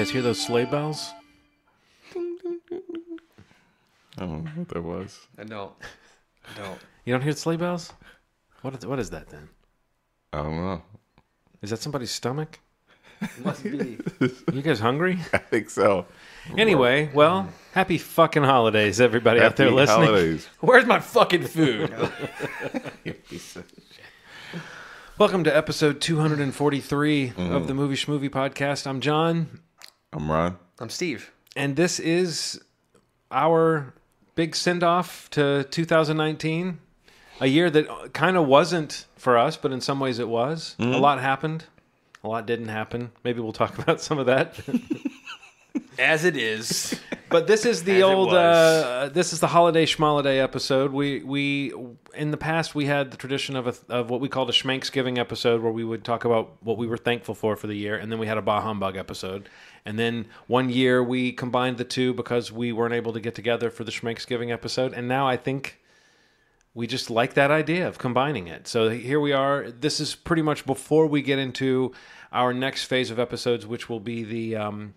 guys hear those sleigh bells? I don't know what that was. I don't. You don't hear the sleigh bells? What is that then? I don't know. Is that somebody's stomach? Must be. You guys hungry? I think so. Anyway, well, happy fucking holidays, everybody out there Happy listening. holidays. Where's my fucking food? Welcome to episode 243 of the Movie Schmovie podcast. I'm John, I'm Ron. I'm Steve. and this is our big send-off to 2019. A year that kind of wasn't for us, but in some ways it was. A lot happened. A lot didn't happen. Maybe we'll talk about some of that. As it is. But this is the old, this is the holiday Schmoliday episode. We in the past we had the tradition of what we called a Schmanksgiving episode, where we would talk about what we were thankful for the year, and then we had a Bah Humbug episode. And then one year we combined the two because we weren't able to get together for the Schmanksgiving episode, and now I think we just like that idea of combining it. So here we are. This is pretty much before we get into our next phase of episodes, which will be the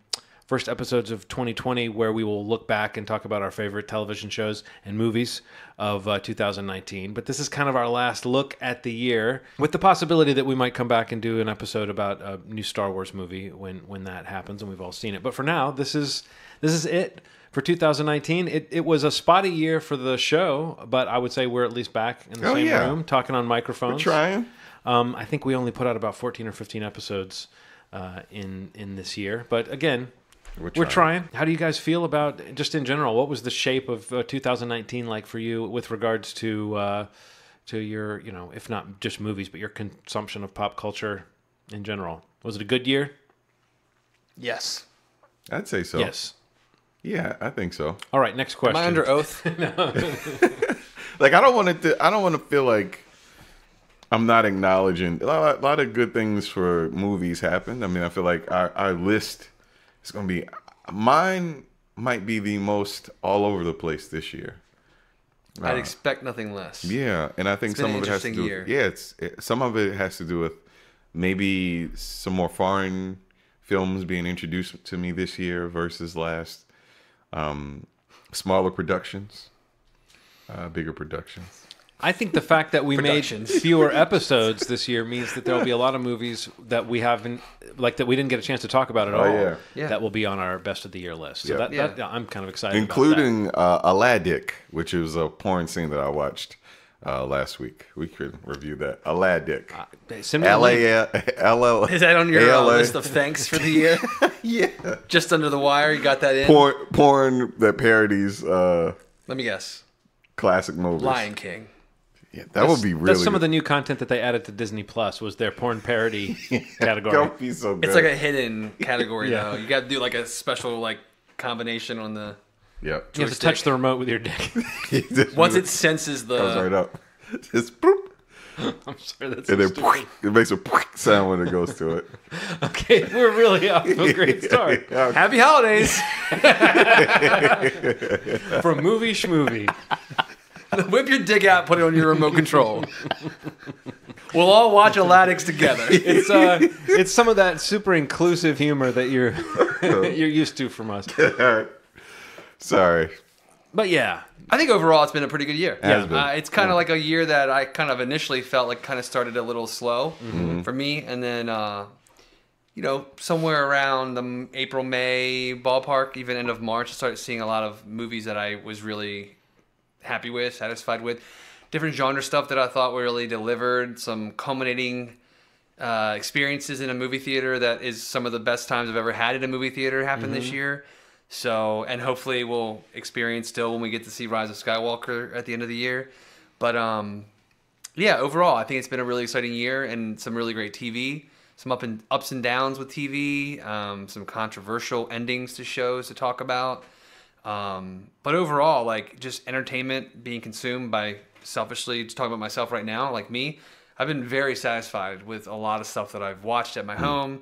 first episodes of 2020, where we will look back and talk about our favorite television shows and movies of 2019. But this is kind of our last look at the year, with the possibility that we might come back and do an episode about a new Star Wars movie when that happens and we've all seen it. But for now, this is it for 2019. It was a spotty year for the show, but I would say we're at least back in the same room talking on microphones. We're trying. I think we only put out about 14 or 15 episodes in this year. But again, we're trying. How do you guys feel about, just in general, what was the shape of 2019 like for you with regards to your, if not just movies, but your consumption of pop culture in general? Was it a good year? Yes. I'd say so. Yes. Yeah, I think so. All right, next question. Am I under oath? Like, I don't want to feel like I'm not acknowledging a lot of good things for movies happened. I mean, I feel like our list is going to be, mine might be the most all over the place this year. I'd expect nothing less. Yeah, and I think It's been some of it has to do. year. Some of it has to do with maybe some more foreign films being introduced to me this year versus last. Smaller productions, bigger productions. I think the fact that we made fewer episodes this year means that there'll be a lot of movies that we haven't, that we didn't get a chance to talk about at all. Yeah. That will be on our best of the year list. So that I'm kind of excited Including about Addict, which is a porn scene that I watched last week. We could review that. Addict. L-A-L-L. Is that on your list of thanks for the year? Yeah. Just under the wire, you got that in? Porn that parodies Let me guess. classic movies. Lion King. Yeah, that would be really That's some of the new content that they added to Disney Plus was their porn parody category. Don't be so good. It's like a hidden category, Yeah. though. You got to do like a special combination on the... Yep. You have to touch the remote with your dick. Once it senses the... Comes right up. Just boop. I'm sorry, that's so And then stupid. it makes a sound when it goes to it. Okay, we're really off to a great start. Happy holidays! From Movie Schmovie. Whip your dick out, put it on your remote control. We'll all watch Addicts together. It's some of that super inclusive humor that you're used to from us. Sorry. But yeah, I think overall it's been a pretty good year. Has been. It's kind of like a year that I kind of initially felt like kind of started a little slow for me. And then, somewhere around the April, May ballpark, even end of March, I started seeing a lot of movies that I was really happy with, satisfied with. Different genre stuff that I thought were really delivered. Some culminating experiences in a movie theater that is some of the best times I've ever had in a movie theater happened this year. So, and hopefully we'll experience still when we get to see Rise of Skywalker at the end of the year. But overall, I think it's been a really exciting year and some really great TV. Some ups and downs with TV. Some controversial endings to shows to talk about. But overall, just entertainment being consumed by, selfishly, just talking about myself right now, like me, I've been very satisfied with a lot of stuff that I've watched at my home,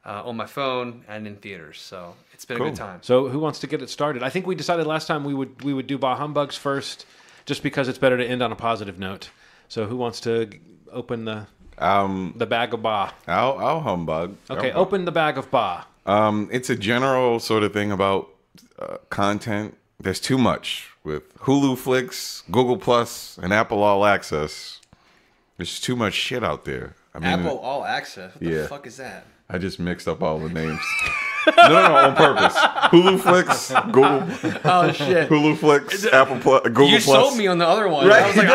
on my phone, and in theaters. So it's been a good time. So who wants to get it started? I think we decided last time we would do Bah Humbugs first, just because it's better to end on a positive note. So who wants to open the bag of Bah? I'll humbug. Okay, open the bag of Bah. It's a general sort of thing about content. There's too much with Hulu Flicks, Google Plus, and Apple All Access. There's too much shit out there. I mean, Apple All Access. What the fuck is that? I just mixed up all the names. No, on purpose. Hulu Flicks, Google. Oh shit. Hulu Flicks, Apple Plus, Google You Plus. sold me on the other one. Right. I was like,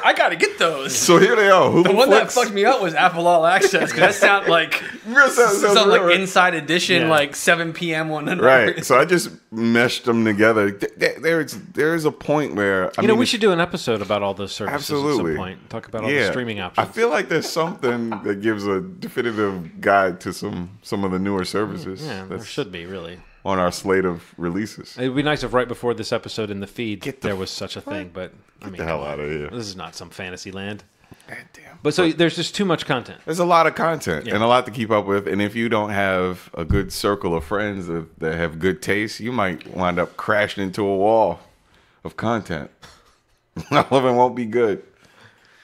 I gotta get those. So here they are. Hulu The one Flicks. that fucked me up was Apple All Access because that sounded like something like Inside Edition, like 7 p.m. one. Right. So I just meshed them together. There's a point where we should do an episode about all those services absolutely. at some point. Talk about all the streaming options. I feel like there's something that gives a definitive guide to some of the newer services. Yeah, there should be really on our slate of releases. It'd be nice if right before this episode in the feed there was such a thing, but I mean, get the hell out of here. This is not some fantasy land. God damn. But so there's just too much content. There's a lot of content and a lot to keep up with. And if you don't have a good circle of friends that have good taste, you might wind up crashing into a wall of content. All of it won't be good.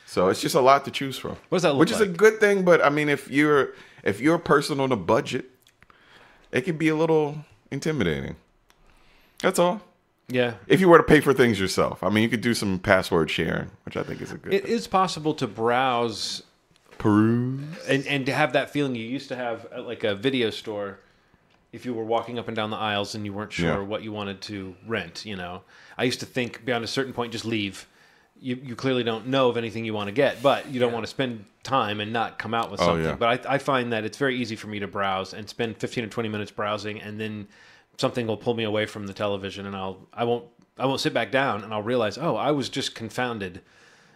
So it's just a lot to choose from. What does that look Which like? is a good thing, but I mean, if you're a person on a budget, it can be a little intimidating. That's all. Yeah. If you were to pay for things yourself. I mean, you could do some password sharing, which I think is a good It thing. is possible to browse Peruse. and to have that feeling you used to have at like a video store if you were walking up and down the aisles and you weren't sure what you wanted to rent, I used to think beyond a certain point, just leave. You clearly don't know of anything you want to get, but you don't want to spend time and not come out with something. yeah. But I find that it's very easy for me to browse and spend 15 or 20 minutes browsing, and then something will pull me away from the television, and I won't sit back down, and I'll realize, I was just confounded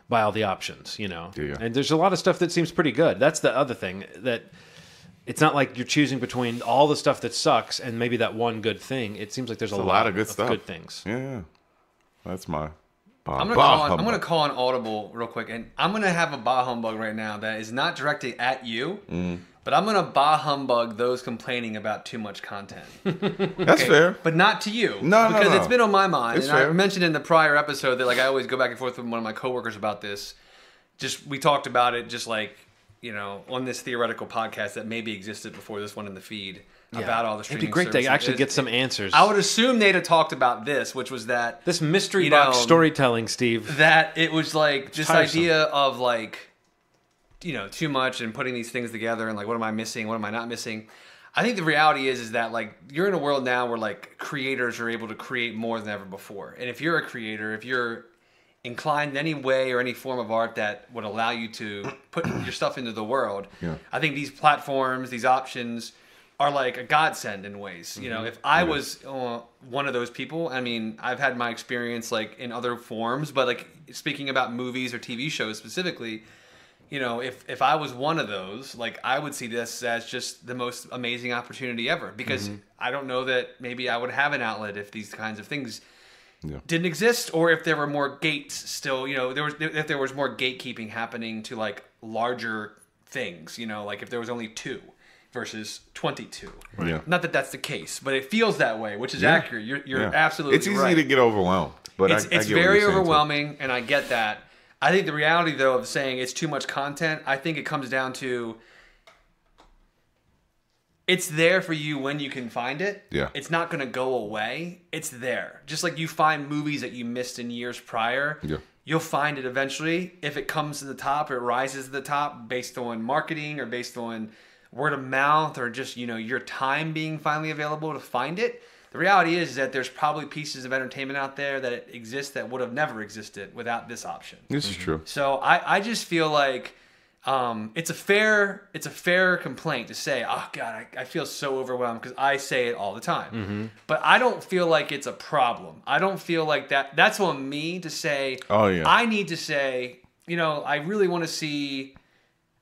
by all the options, Yeah. And there's a lot of stuff that seems pretty good. That's the other thing, that it's not like you're choosing between all the stuff that sucks and maybe that one good thing. It seems like there's a lot of good stuff. good things. Yeah. That's my I'm gonna call on Audible real quick, and I'm gonna have a bah humbug right now that is not directed at you, but I'm gonna bah humbug those complaining about too much content. That's fair, but not to you. No, because it's been on my mind, it's and fair. I mentioned in the prior episode that I always go back and forth with one of my coworkers about this. We talked about it just on this theoretical podcast that maybe existed before this one in the feed. About all the streaming It'd be great services. to actually get some answers. I would assume they'd have talked about this, which was that this mystery box storytelling, Steve. That it was this tiresome. idea of too much and putting these things together and what am I missing? What am I not missing? I think the reality is that you're in a world now where creators are able to create more than ever before. And if you're a creator, if you're inclined in any way or any form of art that would allow you to put your stuff into the world, I think these platforms, these options are a godsend in ways. If I was one of those people, I mean, I've had my experience in other forms, but speaking about movies or TV shows specifically, if I was one of those, I would see this as just the most amazing opportunity ever, because I don't know that maybe I would have an outlet if these kinds of things didn't exist, or if there were more gates still, if there was more gatekeeping happening to larger things, if there was only 2 versus 22. Right. Yeah. Not that that's the case, but it feels that way, which is accurate. You're absolutely right. It's easy to get overwhelmed, but it's I get very overwhelming, and I get that. I think the reality, though, of saying it's too much content, I think it comes down to it's there for you when you can find it. Yeah. It's not going to go away. It's there. Just like you find movies that you missed in years prior. Yeah. You'll find it eventually. If it comes to the top or it rises to the top based on marketing or based on word of mouth or just, your time being finally available to find it. The reality is that there's probably pieces of entertainment out there that exist that would have never existed without this option. This is true. So I just feel like it's a fair complaint to say, oh God, I feel so overwhelmed, because I say it all the time. But I don't feel like it's a problem. I don't feel like that's on me to say. Oh yeah. I need to say, I really want to see.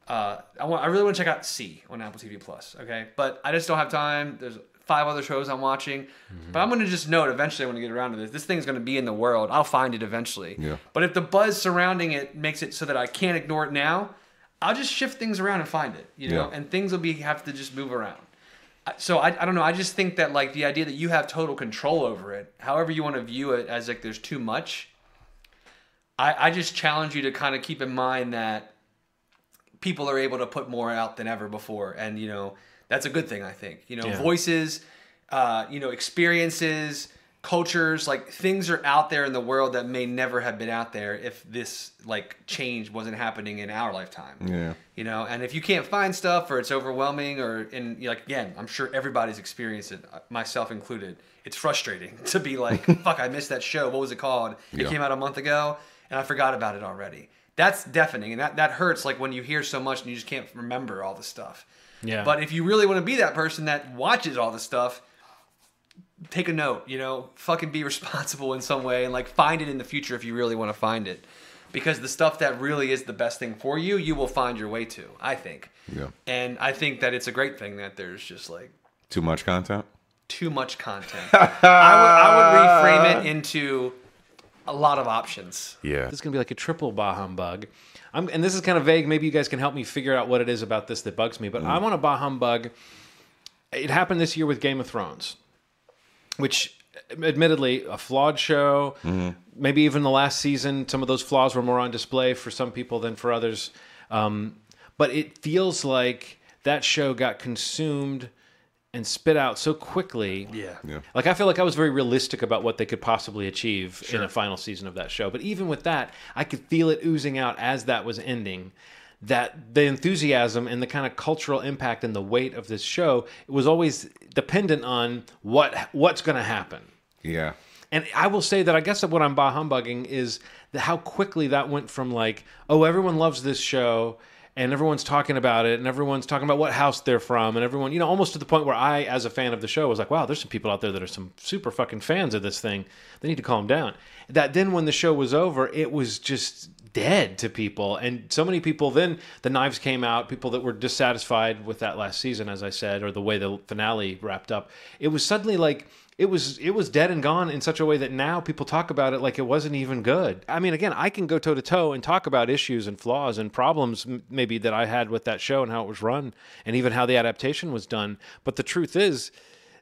I really want to check out C on Apple TV Plus. Okay, but I just don't have time. There's 5 other shows I'm watching, but I'm going to just note eventually when I get around to this thing's going to be in the world. I'll find it eventually. Yeah. But if the buzz surrounding it makes it so that I can't ignore it now, I'll just shift things around and find it. And things will have to just move around. So I don't know. I just think that the idea that you have total control over it, however you want to view it, as there's too much. I just challenge you to kind of keep in mind that people are able to put more out than ever before, and That's a good thing, I think. You know, Yeah. voices, experiences, cultures, like things are out there in the world that may never have been out there if this like change wasn't happening in our lifetime. Yeah. You know, and if you can't find stuff or it's overwhelming like, again, I'm sure everybody's experienced it, myself included. It's frustrating to be like, fuck, I missed that show. What was it called? It came out a month ago and I forgot about it already. That's deafening, and that hurts, like when you hear so much and you just can't remember all the stuff. Yeah. But if you really want to be that person that watches all the stuff, take a note, fucking be responsible in some way and like find it in the future if you really want to find it. Because the stuff that really is the best thing for you, you will find your way to, I think. Yeah. And I think that it's a great thing that there's just like Too much content? too much content. I would reframe it into a lot of options. Yeah. This is going to be like a triple bah humbug. And this is kind of vague. Maybe you guys can help me figure out what it is about this that bugs me. But I want a bah humbug. It happened this year with Game of Thrones, which admittedly a flawed show. Maybe even the last season, some of those flaws were more on display for some people than for others. But it feels like that show got consumed and spit out so quickly. Yeah. Like, I feel like I was very realistic about what they could possibly achieve in a final season of that show. But even with that, I could feel it oozing out as that was ending, that the enthusiasm and the kind of cultural impact and the weight of this show, it was always dependent on what's going to happen. Yeah. And I will say that I guess that what I'm bah humbugging is how quickly that went from like, oh, everyone loves this show, and everyone's talking about it, and everyone's talking about what house they're from, and everyone, almost to the point where I, as a fan of the show, was like, wow, there's some people out there that are some super fucking fans of this thing. They need to calm down. That then when the show was over, it was just dead to people. And so many people, then the knives came out, people that were dissatisfied with that last season, as I said, or the way the finale wrapped up. It was suddenly like, it was dead and gone in such a way that now people talk about it like it wasn't even good. I mean, again, I can go toe to toe and talk about issues and flaws and problems maybe that I had with that show and how it was run and even how the adaptation was done. But the truth is,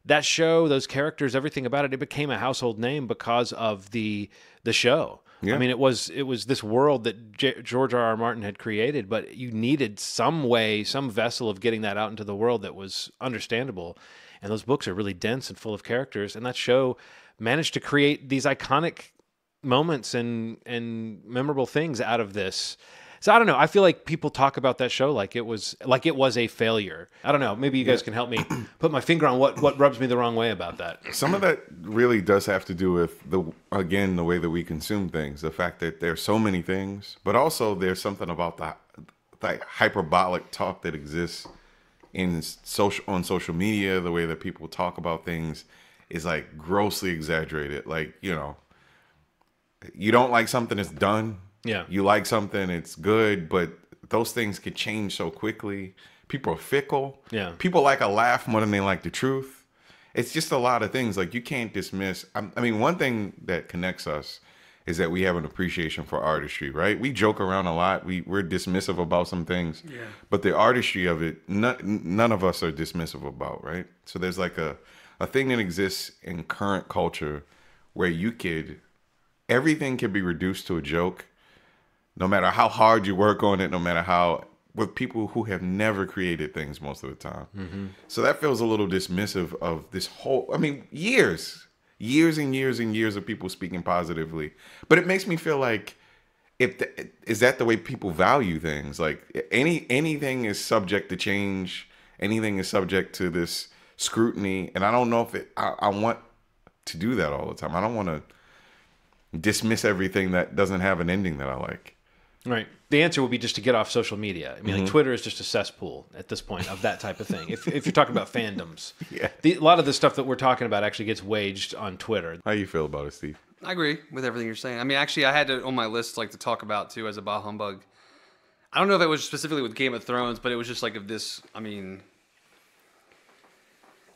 that show, those characters, everything about it, it became a household name because of the show. Yeah. I mean, it was this world that George R.R. Martin had created, but you needed some way, some vessel of getting that out into the world that was understandable. And those books are really dense and full of characters. And that show managed to create these iconic moments and memorable things out of this. So I don't know. I feel like people talk about that show like it was a failure. I don't know. Maybe you guys can help me put my finger on what rubs me the wrong way about that. Some of that really does have to do with the way that we consume things. The fact that there's so many things, but also there's something about the hyperbolic talk that exists on social media. The way that people talk about things is like grossly exaggerated. Like, you don't like something that's done. Yeah. You like something, it's good, but those things could change so quickly. People are fickle. Yeah. People like a laugh more than they like the truth. It's just a lot of things. Like, you can't dismiss. I mean, one thing that connects us is that we have an appreciation for artistry, right? We joke around a lot. We're dismissive about some things. Yeah. But the artistry of it, none of us are dismissive about, right? So there's like a thing that exists in current culture where everything can be reduced to a joke. No matter how hard you work on it, no matter with people who have never created things most of the time. Mm-hmm. So that feels a little dismissive of this whole, years and years and years of people speaking positively. But it makes me feel like, is that the way people value things? Like, anything is subject to change. Anything is subject to this scrutiny. And I don't know if I want to do that all the time. I don't want to dismiss everything that doesn't have an ending that I like. Right. The answer would be just to get off social media. I mean, like, Twitter is just a cesspool at this point of that type of thing. If you're talking about fandoms, yeah, a lot of the stuff that we're talking about actually gets waged on Twitter. How you feel about it, Steve? I agree with everything you're saying. I mean, actually, I had it on my list to talk about too as a bah humbug. I don't know if it was specifically with Game of Thrones, but it was just like of this. I mean,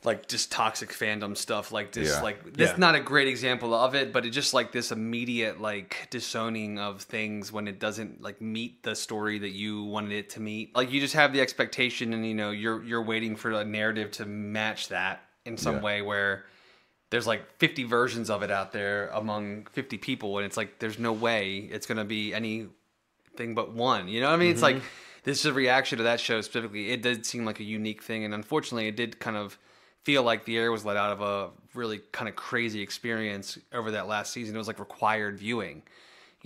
like just toxic fandom stuff like this. Yeah. Like, this is not a great example of it, but it's just like this immediate like disowning of things when it doesn't like meet the story that you wanted it to meet. Like, you just have the expectation, and you're waiting for a narrative to match that in some way, where there's like 50 versions of it out there among 50 people, and it's like there's no way it's gonna be anything but one. You know what I mean? It's like this is a reaction to that show specifically. It did seem like a unique thing, and unfortunately, it did kind of feel like the air was let out of a really kind of crazy experience over that last season. It was like required viewing.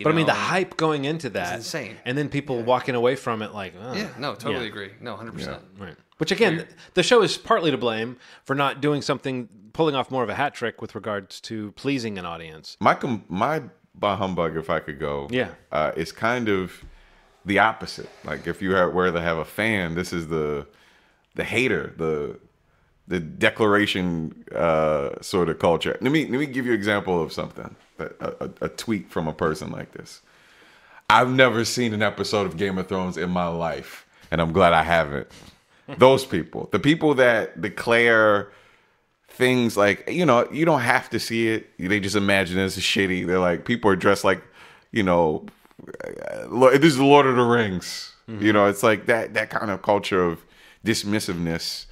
But I mean, the hype going into that, insane. And then people walking away from it like, oh, yeah, no, totally agree. No, 100%. Right. Which again, the show is partly to blame for not doing something, pulling off more of a hat trick with regards to pleasing an audience. My bah humbug, if I could go, is kind of the opposite. Like if you were to have a fan, this is the hater, the declaration sort of culture. Let me give you an example of something. A tweet from a person like this. I've never seen an episode of Game of Thrones in my life, and I'm glad I haven't. Those people, the people that declare things like, you don't have to see it. They just imagine it's shitty. They're like, people are dressed like, this is the Lord of the Rings. Mm-hmm. It's like that kind of culture of dismissiveness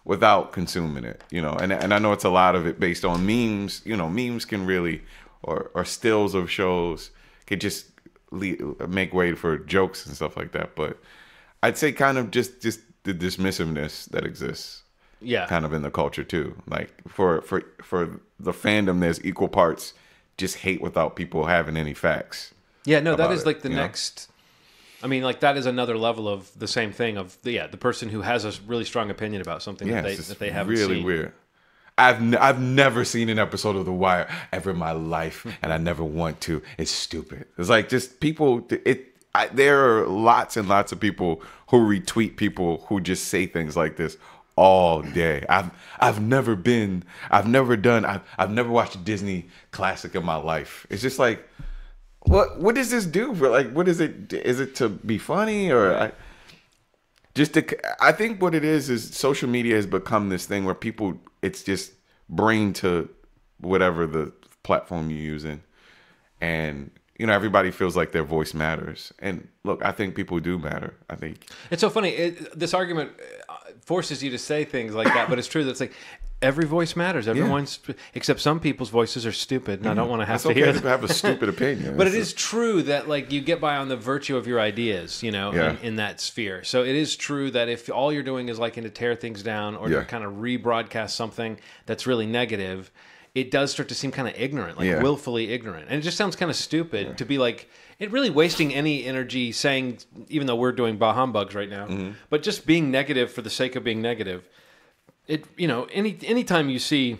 without consuming it, and I know it's a lot of it based on memes. Memes can really, or stills of shows can just make way for jokes and stuff like that. But I'd say kind of just the dismissiveness that exists, kind of in the culture too. Like for the fandom, there's equal parts just hate without people having any facts. Yeah, no, that is like the next. I mean, like that is another level of the same thing of the person who has a really strong opinion about something that they haven't seen. Really weird. I've never seen an episode of The Wire ever in my life, and I never want to. It's stupid. It's like just people. There are lots and lots of people who retweet people who just say things like this all day. I've never watched a Disney classic in my life. It's just like, what does this do for, like, what is it? Is it to be funny or I think what it is social media has become this thing where people, it's just brain to whatever the platform you're using. And, everybody feels like their voice matters. And look, I think people do matter. I think it's so funny. This argument forces you to say things like that, but it's true that it's like every voice matters. Everyone's, except some people's voices are stupid, and I don't want to have to hear them. To have a stupid opinion. But it is true that like you get by on the virtue of your ideas, in that sphere. So it is true that if all you're doing is liking to tear things down or to kind of rebroadcast something that's really negative, it does start to seem kind of ignorant, like willfully ignorant. And it just sounds kind of stupid to be like, it really wasting any energy saying, even though we're doing bah humbugs right now, but just being negative for the sake of being negative. It, anytime you see,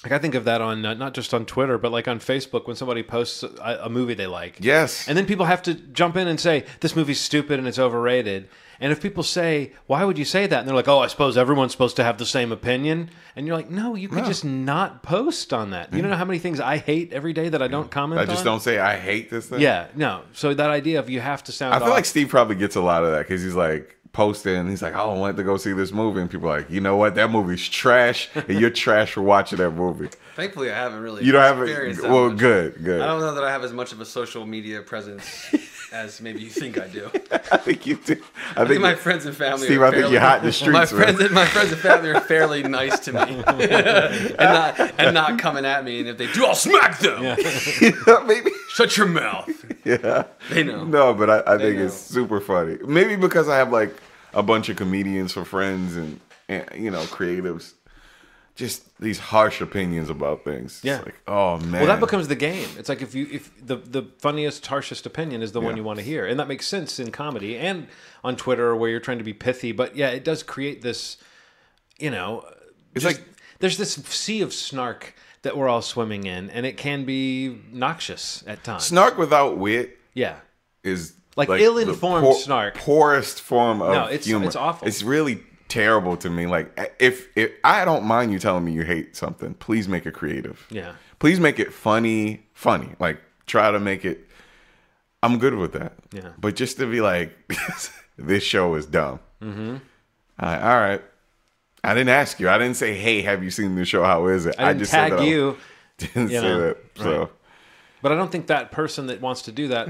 like I think of that on, not just on Twitter, but like on Facebook when somebody posts a movie they like. Yes. And then people have to jump in and say, this movie's stupid and it's overrated. And if people say, why would you say that? And they're like, oh, I suppose everyone's supposed to have the same opinion. And you're like, no, you could just not post on that. You don't know how many things I hate every day that I don't comment on? I just don't say I hate this thing? Yeah, no. So that idea of you have to sound I feel like Steve probably gets a lot of that because he's like posting. He's like, I don't want to go see this movie. And people are like, you know what? That movie's trash. And you're trash for watching that movie. Thankfully, I haven't really experienced that much. Good. I don't know that I have as much of a social media presence as maybe you think I do. I think you do. I think my friends and family Steve, I think you're hot in the streets. My friends and family are fairly nice to me. and not coming at me. And if they do, I'll smack them. Yeah. Maybe. Shut your mouth. Yeah. They know. No, but I think it's super funny. Maybe because I have like a bunch of comedians for friends and creatives. Just these harsh opinions about things. Yeah. It's like, oh man. Well, that becomes the game. It's like if the funniest, harshest opinion is the one you want to hear, and that makes sense in comedy and on Twitter where you're trying to be pithy. But yeah, it does create this. It's like there's this sea of snark that we're all swimming in, and it can be noxious at times. Snark without wit. Yeah. Is like ill-informed snark. Poorest form of humor. It's awful. It's really terrible to me. Like if I don't mind you telling me you hate something, please make it creative. Yeah. Please make it funny. Like try to make it. I'm good with that. Yeah. But just to be like, this show is dumb. Mm-hmm. All right. I didn't ask you. I didn't say, hey, have you seen the show? How is it? I just tag said you. Didn't say that. So. Right. But I don't think that person that wants to do that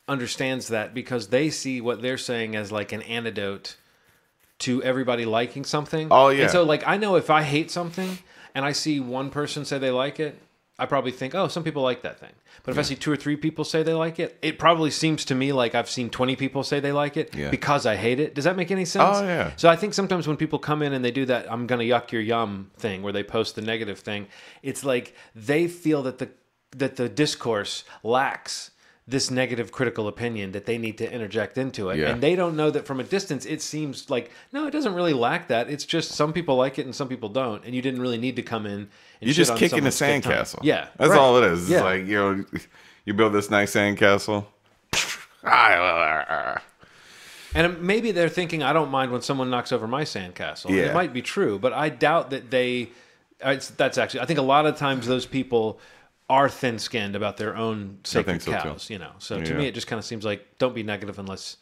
understands that because they see what they're saying as like an antidote to everybody liking something. Oh, yeah. And so, like, I know if I hate something and I see one person say they like it, I probably think, oh, some people like that thing. But if I see 2 or 3 people say they like it, it probably seems to me like I've seen 20 people say they like it because I hate it. Does that make any sense? Oh, yeah. So I think sometimes when people come in and they do that I'm going to yuck your yum thing where they post the negative thing, it's like they feel that the discourse lacks this negative critical opinion that they need to interject into it. Yeah. And they don't know that from a distance, it seems like, no, it doesn't really lack that. It's just some people like it and some people don't. And you didn't really need to come in and You're shit just on kicking the someone's good time. sandcastle. Yeah. That's right. all it is. It's Yeah. like, you build this nice sandcastle. And maybe they're thinking, I don't mind when someone knocks over my sandcastle. Yeah. It might be true, but I doubt that that's actually, I think a lot of times those people are thin-skinned about their own sacred so, too. cows, So to me, it just kind of seems like don't be negative unless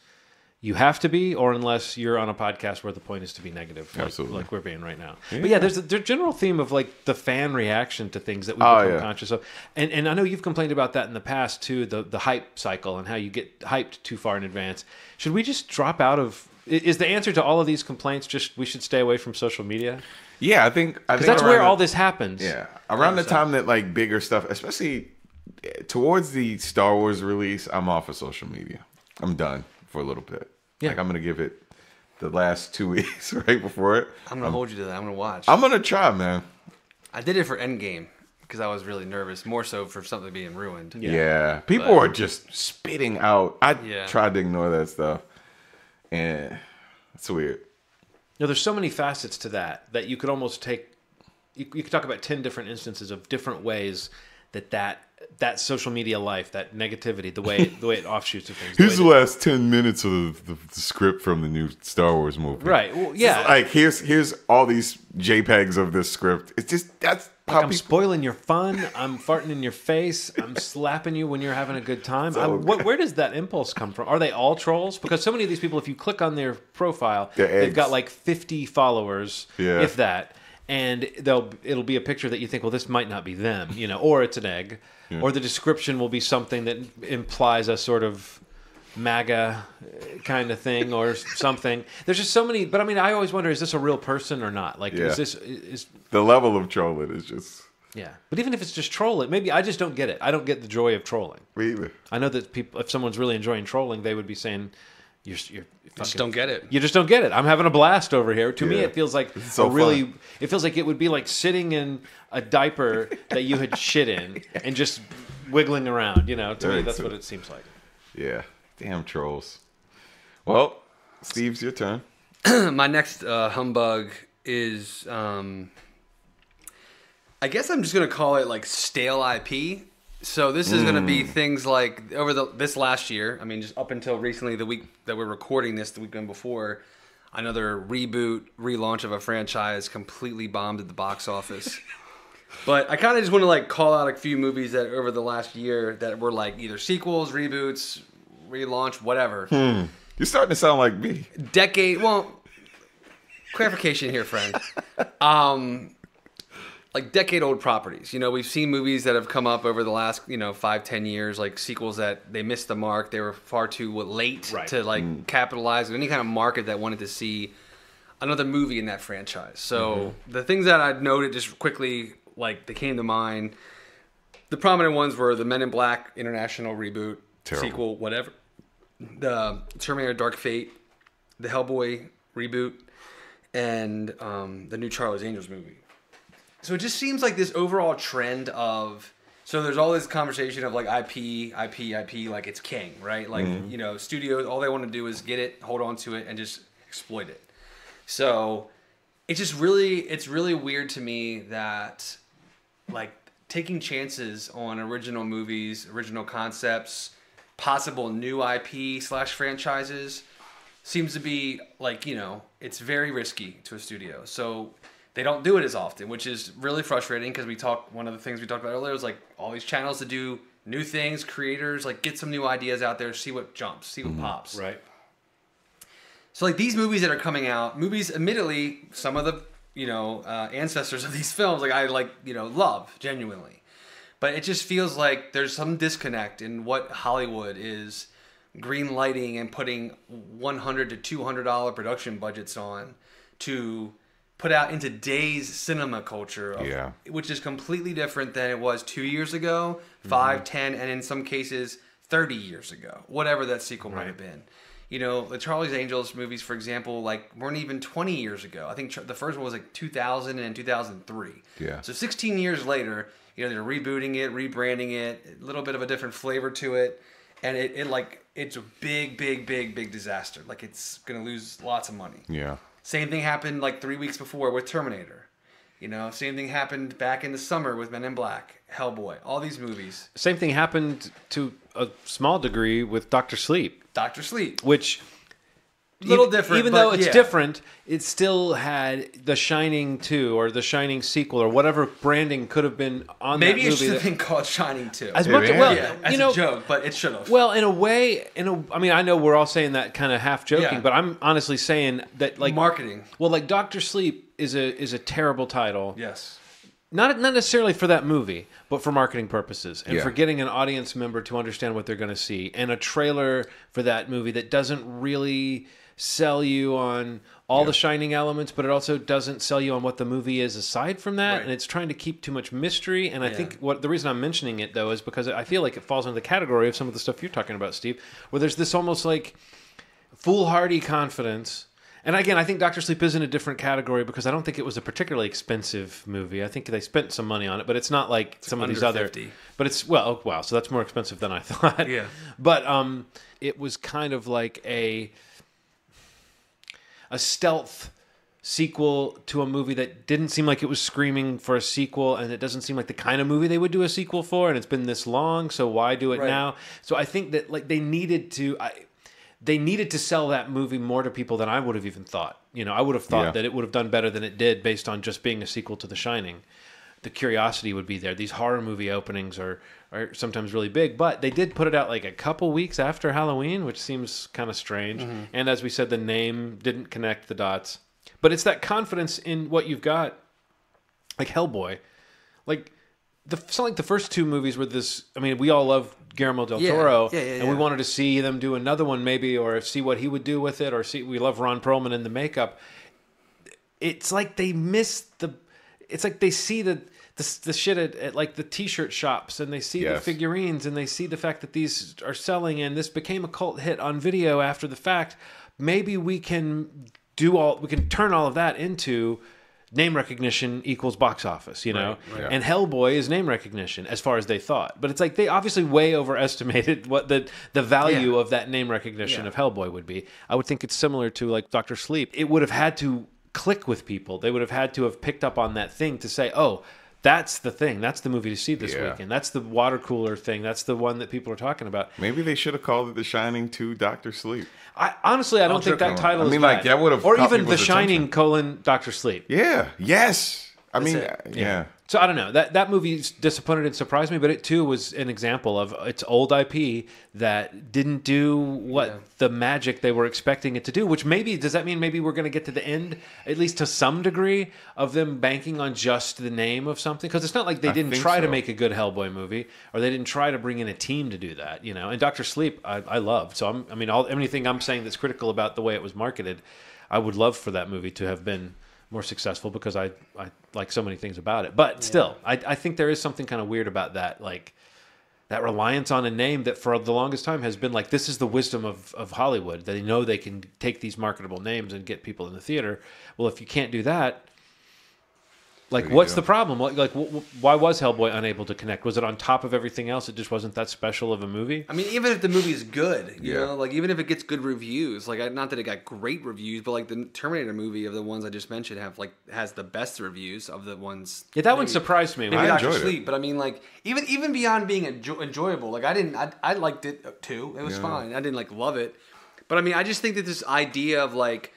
you have to be, or unless you're on a podcast where the point is to be negative, like we're being right now. Yeah. But yeah, there's a general theme of like the fan reaction to things that we become conscious of, and I know you've complained about that in the past too, the hype cycle and how you get hyped too far in advance. Should we just drop out of? Is the answer to all of these complaints just we should stay away from social media? Yeah, I think that's where all this happens. Yeah, around the time that like bigger stuff, especially towards the Star Wars release, I'm off of social media. I'm done for a little bit. Yeah. Like I'm gonna give it the last 2 weeks right before it. I'm gonna hold you to that. I'm gonna watch. I'm gonna try, man. I did it for Endgame because I was really nervous, more so for something being ruined. Yeah, people are just spitting out. I tried to ignore that stuff, and it's weird. There's so many facets to that you could almost take. You could talk about 10 different instances of different ways that social media life, that negativity, the way it offshoots of things. Here's the last 10 minutes of the script from the new Star Wars movie. Right. Well, yeah. Like here's all these JPEGs of this script. It's just that's how I'm spoiling your fun. I'm farting in your face. I'm slapping you when you're having a good time. Where does that impulse come from? Are they all trolls? Because so many of these people, if you click on their profile, they've got like 50 followers, if that. And it'll be a picture that you think, well, this might not be them, or it's an egg, or the description will be something that implies a sort of MAGA kind of thing or something. There's just so many, but I mean, I always wonder, is this a real person or not? Like, is the level of trolling is just. Yeah, but even if it's just trolling, maybe I just don't get it. I don't get the joy of trolling. Me either. I know that people, if someone's really enjoying trolling, they would be saying, "You just don't get it. You just don't get it. I'm having a blast over here." To me, it feels like it feels like it would be like sitting in a diaper that you had shit in and just wiggling around. To me, that's what it seems like. Yeah, damn trolls. Well, Steve's your turn. My next humbug is, I guess I'm just gonna call it like stale IP. So this is going to be things like over this last year. I mean, just up until recently, the week that we're recording this, the weekend before, another relaunch of a franchise completely bombed at the box office. But I kind of just want to like call out a few movies that over the last year that were like either sequels, reboots, relaunch, whatever. You're starting to sound like me. Clarification here, friend. Like decade-old properties. We've seen movies that have come up over the last, 5-10 years, like sequels that they missed the mark. They were far too late to like capitalize on any kind of market that wanted to see another movie in that franchise. So the things that I'd noted just quickly, like they came to mind, the prominent ones were the Men in Black International reboot, sequel, whatever, the Terminator Dark Fate, the Hellboy reboot, and the new Charlie's Angels movie. So it just seems like this overall trend of, so there's all this conversation of like IP, like it's king, right? Like, studios, all they want to do is get it, hold on to it, and just exploit it. So it's really weird to me that like taking chances on original movies, original concepts, possible new IP/franchises seems to be like, it's very risky to a studio. So they don't do it as often, which is really frustrating because one of the things we talked about earlier was like all these channels to do new things, creators, like get some new ideas out there, see what jumps, see what pops. Right. So like these movies that are coming out, admittedly, some of the, ancestors of these films, like I love genuinely, but it just feels like there's some disconnect in what Hollywood is green lighting and putting $100 to $200 production budgets on to put out in today's cinema culture, which is completely different than it was 2 years ago, 5, 10, and in some cases 30 years ago, whatever that sequel might have been. You know, the Charlie's Angels movies, for example, like weren't even 20 years ago. I think the first one was like 2000 and 2003. Yeah. So 16 years later, you know, they're rebooting it, rebranding it, a little bit of a different flavor to it, and it's a big disaster. Like it's gonna lose lots of money. Yeah. Same thing happened like 3 weeks before with Terminator. You know, same thing happened back in the summer with Men in Black, Hellboy, all these movies. Same thing happened to a small degree with Dr. Sleep. Dr. Sleep. Which, little different. Even though it's different, it still had The Shining 2 or The Shining sequel or whatever branding could have been on that movie. Maybe it should have been called Shining 2. As much as a joke, but it should have. Well, in a way, I mean, I know we're all saying that kind of half joking, but I'm honestly saying that like marketing. Well, like Dr. Sleep is a terrible title. Yes. Not necessarily for that movie, but for marketing purposes and for getting an audience member to understand what they're going to see. And a trailer for that movie that doesn't really sell you on all the Shining elements, but it also doesn't sell you on what the movie is aside from that. Right. And it's trying to keep too much mystery. And I think the reason I'm mentioning it, though, is because I feel like it falls into the category of some of the stuff you're talking about, Steve, where there's this almost like foolhardy confidence. And again, I think Dr. Sleep is in a different category because I don't think it was a particularly expensive movie. I think they spent some money on it, but it's not like some of these other. But it's so that's more expensive than I thought. Yeah. But it was kind of like a stealth sequel to a movie that didn't seem like it was screaming for a sequel, and it doesn't seem like the kind of movie they would do a sequel for. And it's been this long, so why do it now? So I think that like they needed to sell that movie more to people than I would have even thought. You know, I would have thought that it would have done better than it did based on just being a sequel to The Shining. The curiosity would be there. These horror movie openings are sometimes really big, but they did put it out like a couple weeks after Halloween, which seems kind of strange. Mm-hmm. And as we said, the name didn't connect the dots. But it's that confidence in what you've got, like Hellboy. Like, it's not like the first two movies were this. I mean, we all love Guillermo del Toro, and we wanted to see them do another one maybe, or see what he would do with it, or we love Ron Perlman in the makeup. It's like they miss it's like they see the shit at like the t-shirt shops, and they see the figurines, and they see the fact that these are selling, and this became a cult hit on video after the fact. Maybe we can turn all of that into name recognition equals box office, you know? Right. And Hellboy is name recognition as far as they thought. But it's like they obviously way overestimated what the value of that name recognition of Hellboy would be. I would think it's similar to like Dr. Sleep. It would have had to click with people. They would have had to have picked up on that thing to say, oh, that's the thing. That's the movie to see this weekend. That's the water cooler thing. That's the one that people are talking about. Maybe they should have called it The Shining 2 Dr. Sleep. Honestly, I don't think that title is bad. Like that would have, or even The Shining : Dr. Sleep. Yeah. Yes. I mean, yeah. So I don't know. That movie disappointed and surprised me, but it too was an example of its old IP that didn't do what the magic they were expecting it to do. Which does that mean maybe we're going to get to the end, at least to some degree, of them banking on just the name of something? Because it's not like they didn't try to make a good Hellboy movie, or they didn't try to bring in a team to do that. You know, and Dr. Sleep I loved. So anything I'm saying that's critical about the way it was marketed, I would love for that movie to have been more successful because I like so many things about it. But still, I think there is something kind of weird about that, like that reliance on a name that for the longest time has been like, this is the wisdom of Hollywood. They know they can take these marketable names and get people in the theater. Well, if you can't do that, like, what's the problem? Like, why was Hellboy unable to connect? Was it on top of everything else? It just wasn't that special of a movie? I mean, even if the movie is good, you know, like, even if it gets good reviews, like, not that it got great reviews, but, like, the Terminator movie of the ones I just mentioned has the best reviews of the ones. Yeah, that one surprised me. Maybe Dr. Sleep, but I mean, like, even beyond being enjoyable, like, I liked it, too. It was fine. I didn't, like, love it. But, I mean, I just think that this idea of, like,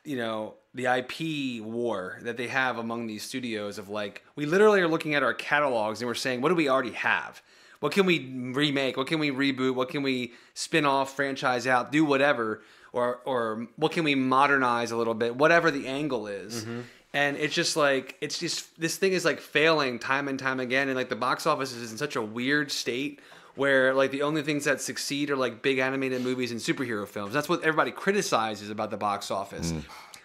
you know, the IP war that they have among these studios of like, we literally are looking at our catalogs and we're saying, what do we already have? What can we remake? What can we reboot? What can we spin off, franchise out, do whatever? Or what can we modernize a little bit? Whatever the angle is. Mm-hmm. And it's just like, this thing is like failing time and time again. And like the box office is in such a weird state where like the only things that succeed are like big animated movies and superhero films. That's what everybody criticizes about the box office.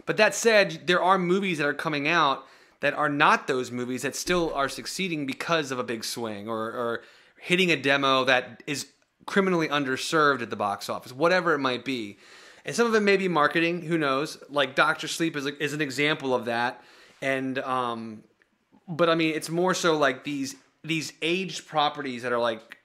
But that said, there are movies that are coming out that are not those movies that still are succeeding because of a big swing or hitting a demo that is criminally underserved at the box office, whatever it might be. And some of it may be marketing, who knows? Like Doctor Sleep is an example of that. And but I mean, it's more so like these aged properties that are like,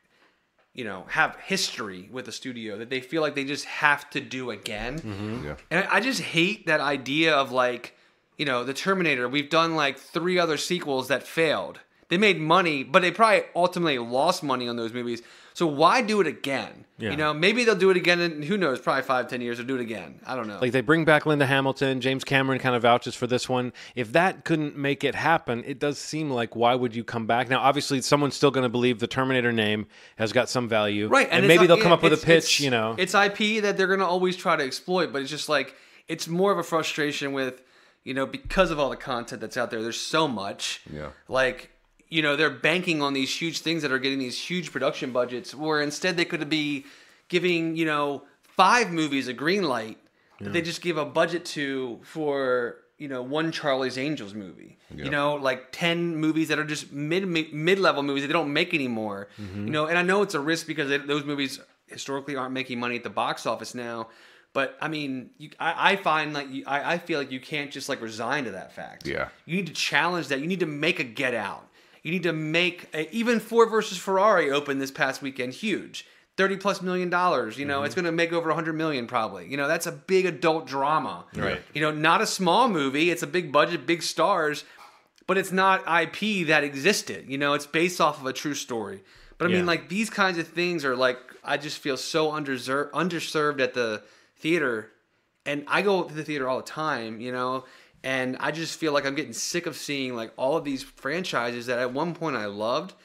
you know, have history with the studio that they feel like they just have to do again. Mm-hmm. Yeah. And I just hate that idea of like, you know, the Terminator. We've done like 3 other sequels that failed. They made money, but they probably ultimately lost money on those movies. So why do it again? Yeah. You know, maybe they'll do it again in, who knows, probably 5-10 years they'll do it again. I don't know. Like they bring back Linda Hamilton. James Cameron kind of vouches for this one. If that couldn't make it happen, it does seem like why would you come back? Now, obviously, someone's still going to believe the Terminator name has got some value. Right. And maybe they'll come up with a pitch, you know. It's IP that they're going to always try to exploit, but it's just like, it's more of a frustration with, you know, because of all the content that's out there, there's so much. Yeah. Like, you know, they're banking on these huge things that are getting these huge production budgets, where instead they could be giving, you know, 5 movies a green light that they just give a budget to for, you know, one Charlie's Angels movie. Yeah. You know, like 10 movies that are just mid-level movies that they don't make anymore. Mm-hmm. You know, and I know it's a risk because those movies historically aren't making money at the box office now. But I mean, I find like I feel like you can't just like resign to that fact. Yeah. You need to challenge that. You need to make a Get Out. You need to make even Ford versus Ferrari opened this past weekend, huge, $30+ million. You know, it's going to make over $100 million probably. You know, that's a big adult drama. Right. You know, not a small movie. It's a big budget, big stars, but it's not IP that existed. You know, it's based off of a true story. But I mean, like these kinds of things are like, I just feel so underserved at the theater, and I go to the theater all the time. You know. And I just feel like I'm getting sick of seeing like all of these franchises that at one point I loved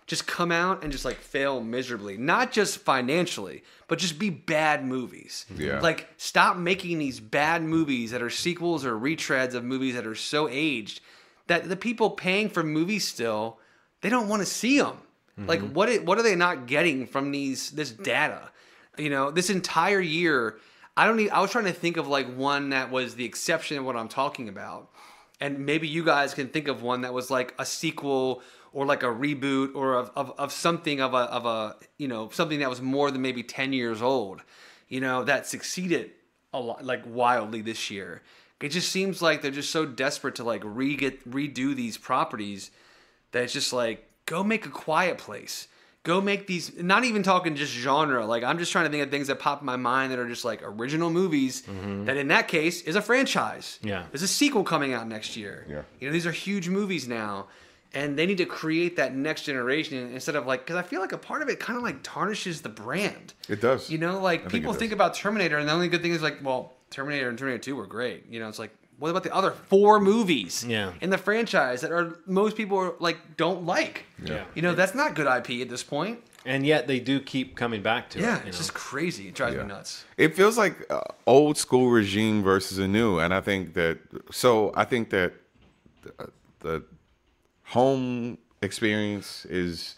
just come out and just like fail miserably. Not just financially, but just be bad movies. Yeah. Like stop making these bad movies that are sequels or retreads of movies that are so aged that the people paying for movies still, they don't want to see them. Mm-hmm. Like what are they not getting from this data? You know, this entire year, I was trying to think of like one that was the exception of what I'm talking about. And maybe you guys can think of one that was like a sequel or like a reboot or of something of a you know, something that was more than maybe 10 years old, you know, that succeeded a lot, like wildly this year. It just seems like they're just so desperate to like redo these properties that it's just like, go make A Quiet Place. Go make these, not even talking just genre. Like, I'm just trying to think of things that pop in my mind that are just like original movies that in that case is a franchise. Yeah. There's a sequel coming out next year. Yeah. You know, these are huge movies now. And they need to create that next generation instead of like, because I feel like a part of it kind of like tarnishes the brand. It does. You know, like think people it does. think about Terminator and the only good thing is like, well, Terminator and Terminator 2 were great. You know, it's like, what about the other 4 movies in the franchise that are most people are like don't like? Yeah. You know, that's not good IP at this point. And yet they do keep coming back to it. Yeah, You it's know? just crazy. It drives me nuts. It feels like old school regime versus a new, and I think that the home experience is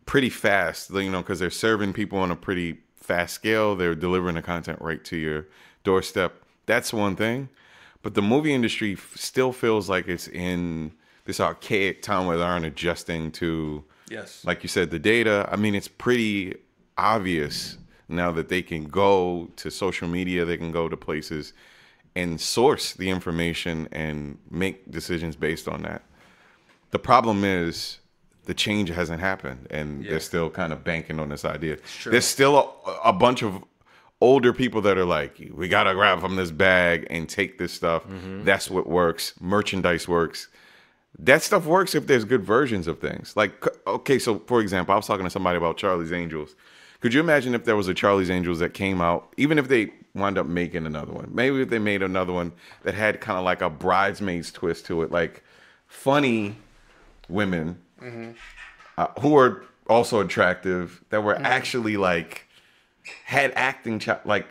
pretty fast, you know, because they're serving people on a pretty fast scale. They're delivering the content right to your doorstep. That's one thing, but the movie industry still feels like it's in this archaic time where they aren't adjusting to. Yes. Like you said, the data, I mean, it's pretty obvious now that they can go to social media, they can go to places and source the information and make decisions based on that. The problem is the change hasn't happened, and they're still kind of banking on this idea. There's still a bunch of older people that are like, we got to grab from this bag and take this stuff. Mm-hmm. That's what works. Merchandise works. That stuff works if there's good versions of things. Like, okay, so for example, I was talking to somebody about Charlie's Angels. Could you imagine if there was a Charlie's Angels that came out, even if they wind up making another one, maybe if they made another one that had kind of like a bridesmaids twist to it, like funny women who are also attractive, that were actually like, had acting, like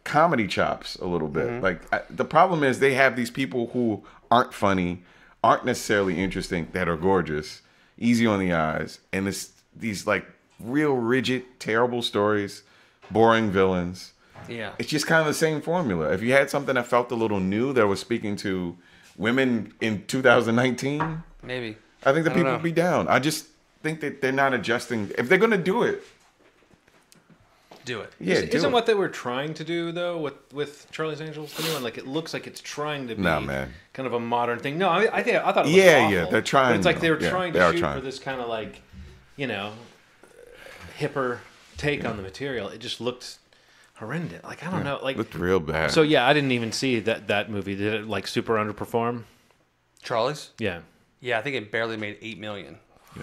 comedy chops a little bit. Like the problem is they have these people who aren't funny, aren't necessarily interesting, that are gorgeous, easy on the eyes, and these like real rigid, terrible stories, boring villains. Yeah. It's just kind of the same formula. If you had something that felt a little new that was speaking to women in 2019, maybe. I think the people would be down. I just think that they're not adjusting. If they're going to do it, do it. Yeah, Isn't what they were trying to do though with Charlie's Angels, the new one? Like it looks like it's trying to be kind of a modern thing. No, I thought it was awful. Yeah, they're trying. But it's like they were trying to shoot for this kind of like, hipper take on the material. It just looked horrendous. Like I don't know, like looked real bad. So I didn't even see that movie. Did it like super underperform? Charlie's? Yeah. Yeah, I think it barely made $8 million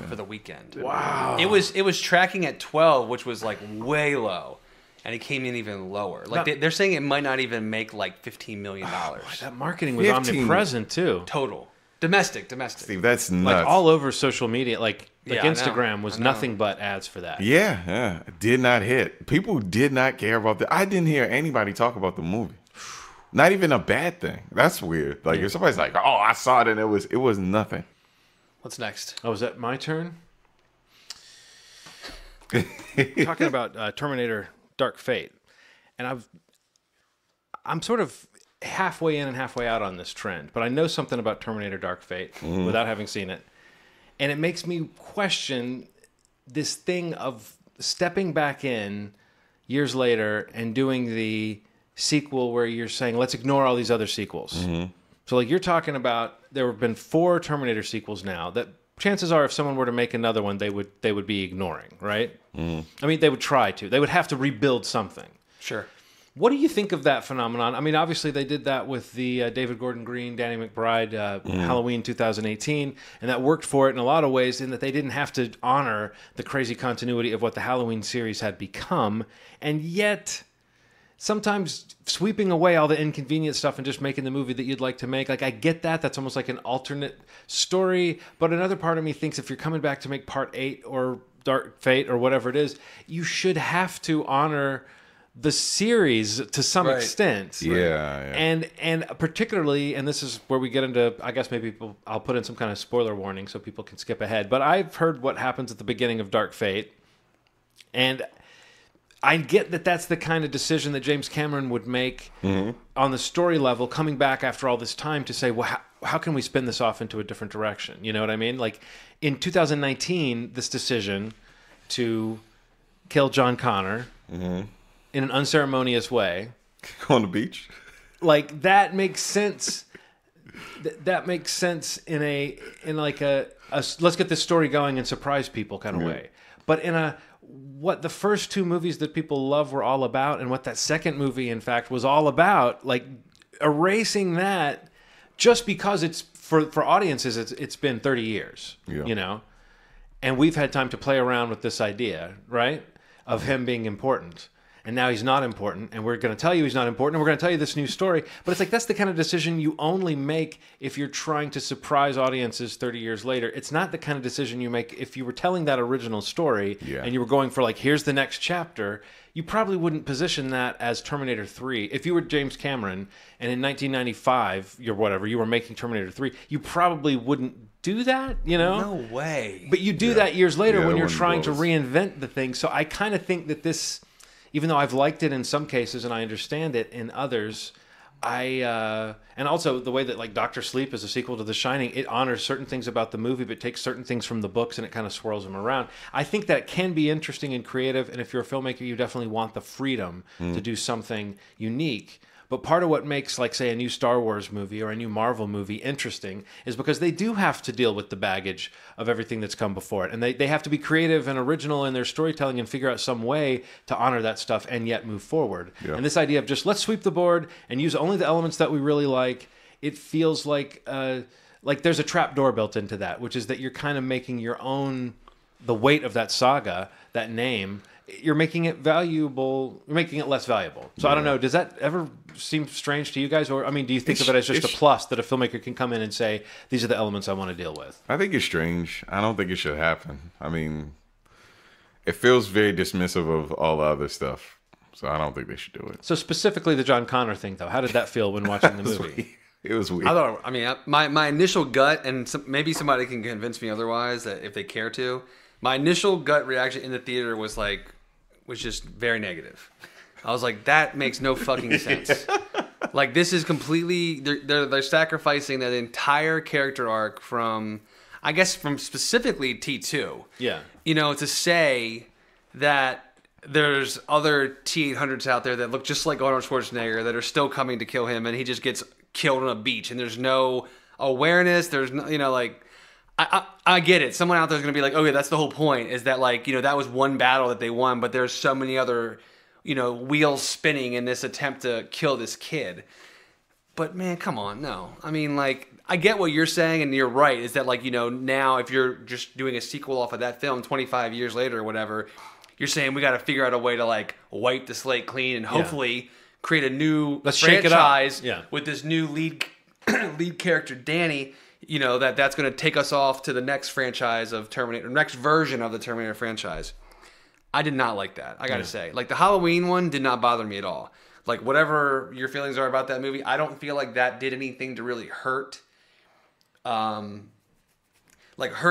for the weekend. Wow. It was tracking at 12, which was like way low, and it came in even lower. Like they're saying it might not even make like $15 million. That marketing was omnipresent too. Total. Domestic. Steve, that's nuts. Like all over social media, like Instagram was nothing but ads for that. Yeah. It did not hit. People did not care about that. I didn't hear anybody talk about the movie. Not even a bad thing. That's weird. Like if somebody's like, "Oh, I saw it," and it was nothing. What's next? Oh, is that my turn? Talking about Terminator: Dark Fate, and I'm sort of halfway in and halfway out on this trend, but I know something about Terminator: Dark Fate without having seen it, and it makes me question this thing of stepping back in years later and doing the sequel where you're saying, let's ignore all these other sequels. So like you're talking about, there have been 4 Terminator sequels now that chances are if someone were to make another one, they would be ignoring, right? I mean, they would try to. They would have to rebuild something. Sure. What do you think of that phenomenon? I mean, obviously they did that with the David Gordon Green, Danny McBride, Halloween 2018, and that worked for it in a lot of ways in that they didn't have to honor the crazy continuity of what the Halloween series had become, and yet sometimes sweeping away all the inconvenient stuff and just making the movie that you'd like to make. Like, I get that. That's almost like an alternate story. But another part of me thinks if you're coming back to make Part 8 or Dark Fate or whatever it is, you should have to honor the series to some extent. Yeah. And particularly, and this is where we get into, I guess maybe I'll put in some kind of spoiler warning so people can skip ahead. But I've heard what happens at the beginning of Dark Fate. And I get that that's the kind of decision that James Cameron would make on the story level, coming back after all this time to say, well, how can we spin this off into a different direction? You know what I mean? Like in 2019, this decision to kill John Connor in an unceremonious way. On the beach? Like that makes sense. That makes sense in like a let's get this story going and surprise people kind of way. But in what the first 2 movies that people love were all about, and what that second movie, in fact, was all about, like erasing that just because it's for audiences, it's been 30 years, you know, and we've had time to play around with this idea, right, of him being important. And now he's not important, and we're going to tell you he's not important, and we're going to tell you this new story. But it's like that's the kind of decision you only make if you're trying to surprise audiences 30 years later. It's not the kind of decision you make if you were telling that original story and you were going for like, here's the next chapter. You probably wouldn't position that as Terminator 3. If you were James Cameron, and in 1995, you were making Terminator 3, you probably wouldn't do that, you know? No way. But you do that years later when you're trying to reinvent the thing. So I kind of think that this... Even though I've liked it in some cases and I understand it in others, and also the way that like Dr. Sleep is a sequel to The Shining, it honors certain things about the movie but takes certain things from the books and it kind of swirls them around. I think that can be interesting and creative, and if you're a filmmaker, you definitely want the freedom to do something unique. But part of what makes, like, say, a new Star Wars movie or a new Marvel movie interesting is because they do have to deal with the baggage of everything that's come before it. And they have to be creative and original in their storytelling and figure out some way to honor that stuff and yet move forward. Yeah. And this idea of just let's sweep the board and use only the elements that we really like, it feels like there's a trap door built into that, which is that you're kind of making your own, the weight of that saga, that name, you're making it valuable, you're making it less valuable. So I don't know, does that ever seem strange to you guys? Or, I mean, do you think of it as just a plus that a filmmaker can come in and say, these are the elements I want to deal with? I think it's strange. I don't think it should happen. I mean, it feels very dismissive of all the other stuff. So I don't think they should do it. So specifically the John Connor thing, though, how did that feel when watching the movie? It was weird. I mean, my initial gut, and maybe somebody can convince me otherwise that if they care to, my initial gut reaction in the theater was just very negative. I was like, that makes no fucking sense. Like, this is completely... They're sacrificing that entire character arc from... I guess from specifically T2. Yeah. You know, to say that there's other T-800s out there that look just like Arnold Schwarzenegger that are still coming to kill him, and he just gets killed on a beach, and there's no awareness. There's no, you know, like... I get it. Someone out there is going to be like, okay, that's the whole point, is that, like, you know, that was one battle that they won, but there's so many other, you know, wheels spinning in this attempt to kill this kid. But, man, come on, no. I mean, like... I get what you're saying, and you're right, is that, like, you know, now if you're just doing a sequel off of that film 25 years later or whatever, you're saying we got to figure out a way to, like, wipe the slate clean and hopefully create a new franchise with this new lead character, Danny, you know, that's going to take us off to the next franchise of Terminator, next version of the Terminator franchise. I did not like that, I got to say. Like, the Halloween one did not bother me at all. Like, whatever your feelings are about that movie, I don't feel like that did anything to really hurt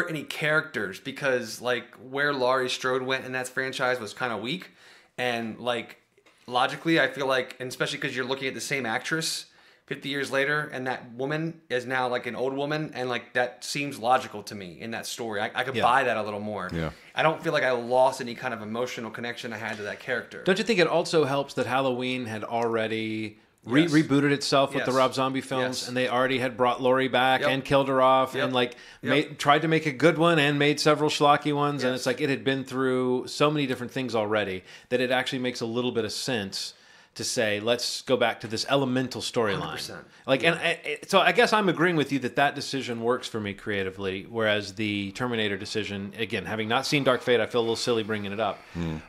any characters, because like where Laurie Strode went in that franchise was kind of weak, and like logically I feel like, and especially because you're looking at the same actress 50 years later, and that woman is now like an old woman, and like that seems logical to me in that story. I could buy that a little more. I don't feel like I lost any kind of emotional connection I had to that character. Don't you think it also helps that Halloween had already rebooted itself with the Rob Zombie films, and they already had brought Laurie back and killed her off, and like tried to make a good one and made several schlocky ones, and it's like it had been through so many different things already that it actually makes a little bit of sense to say, let's go back to this elemental storyline. Like, and so I guess I'm agreeing with you that decision works for me creatively, whereas the Terminator decision, again, having not seen Dark Fate, I feel a little silly bringing it up,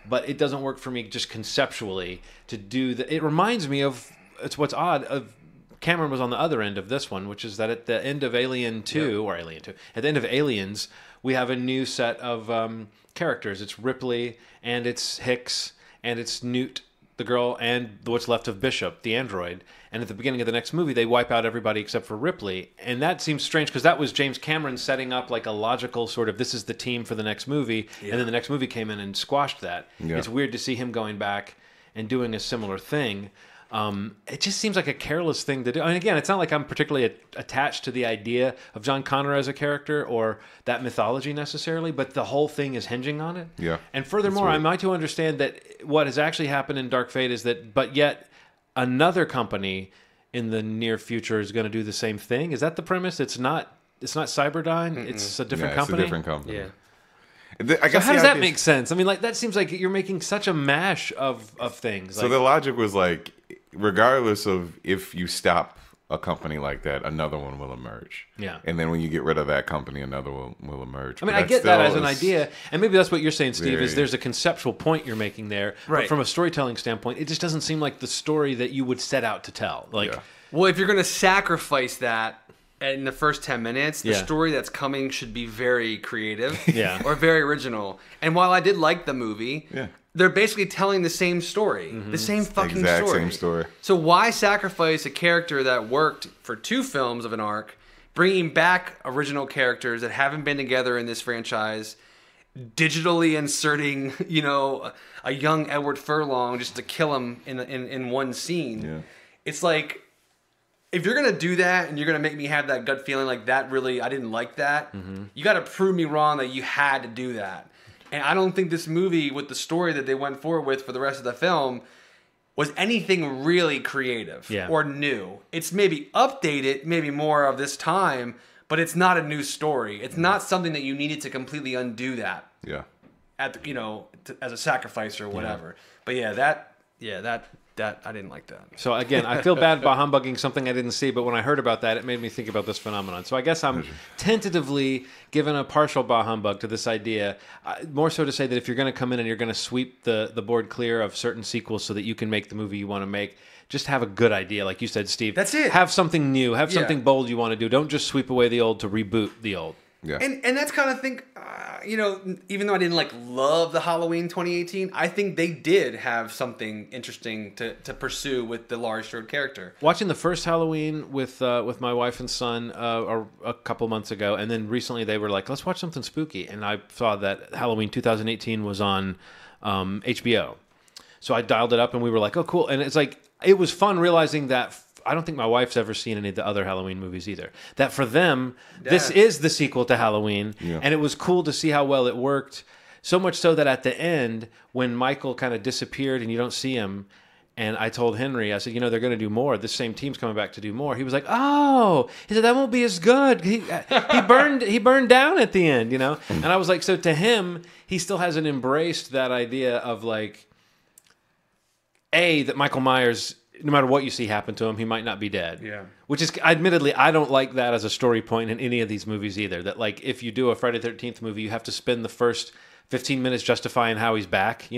but it doesn't work for me just conceptually to do that. It reminds me of... It's what's odd of Cameron was on the other end of this one, which is that at the end of Alien 2, or Alien 2, at the end of Aliens, we have a new set of characters. It's Ripley, and it's Hicks, and it's Newt, the girl, and what's left of Bishop, the android. And at the beginning of the next movie, they wipe out everybody except for Ripley. And that seems strange, because that was James Cameron setting up like a logical sort of, this is the team for the next movie, and then the next movie came in and squashed that. It's weird to see him going back and doing a similar thing. It just seems like a careless thing to do. And again, it's not like I'm particularly attached to the idea of John Connor as a character or that mythology necessarily, but the whole thing is hinging on it. Yeah. And furthermore, am I to understand that what has actually happened in Dark Fate is that, but yet another company in the near future is going to do the same thing? Is that the premise? It's not Cyberdyne. It's a different company. It's a different company. Yeah. I guess how does that make sense? I mean, like, that seems like you're making such a mash of things. So the logic was like, regardless of if you stop a company like that, another one will emerge. Yeah. And then when you get rid of that company, another one will emerge. I mean, I get that as an idea, and maybe that's what you're saying, Steve, is there's a conceptual point you're making there. Right. But from a storytelling standpoint, it just doesn't seem like the story that you would set out to tell. Like, well, if you're going to sacrifice that in the first 10 minutes, the story that's coming should be very creative or very original. And while I did like the movie, they're basically telling the same story. The same fucking exact same story. So why sacrifice a character that worked for 2 films of an arc, bringing back original characters that haven't been together in this franchise, digitally inserting, you know, a young Edward Furlong just to kill him in one scene? Yeah. It's like, if you're going to do that and you're going to make me have that gut feeling like that really, I didn't like that, you got to prove me wrong that you had to do that. And I don't think this movie, with the story that they went forward with for the rest of the film, was anything really creative or new. It's maybe updated, maybe more of this time, but it's not a new story. It's not something that you needed to completely undo that. Yeah. As a sacrifice or whatever. But that I didn't like that. So again, I feel bad about humbugging something I didn't see, but when I heard about that, it made me think about this phenomenon. So I guess I'm tentatively giving a partial bah humbug to this idea, more so to say that if you're going to come in and you're going to sweep the board clear of certain sequels so that you can make the movie you want to make, just have a good idea, like you said, Steve. That's it. Have something new, have something bold you want to do. Don't just sweep away the old to reboot the old. Yeah. And that's kind of thing, even though I didn't love the Halloween 2018, I think they did have something interesting to pursue with the Laurie Strode character. Watching the first Halloween with my wife and son a couple months ago, and then recently they were like, let's watch something spooky. And I saw that Halloween 2018 was on HBO. So I dialed it up, and we were like, "Oh, cool!" And it's like it was fun realizing that. I don't think my wife's ever seen any of the other Halloween movies either. That for them, this is the sequel to Halloween, and it was cool to see how well it worked. So much so that at the end, when Michael kind of disappeared and you don't see him, and I told Henry, I said, they're going to do more. This same team's coming back to do more. He was like, "Oh," he said, "that won't be as good." He burned down at the end, And I was like, so to him, he still hasn't embraced that idea of like, that Michael Myers, no matter what you see happen to him, he might not be dead. Yeah. Which is, admittedly, I don't like that as a story point in any of these movies either. That like, if you do a Friday the 13th movie, you have to spend the first 15 minutes justifying how he's back,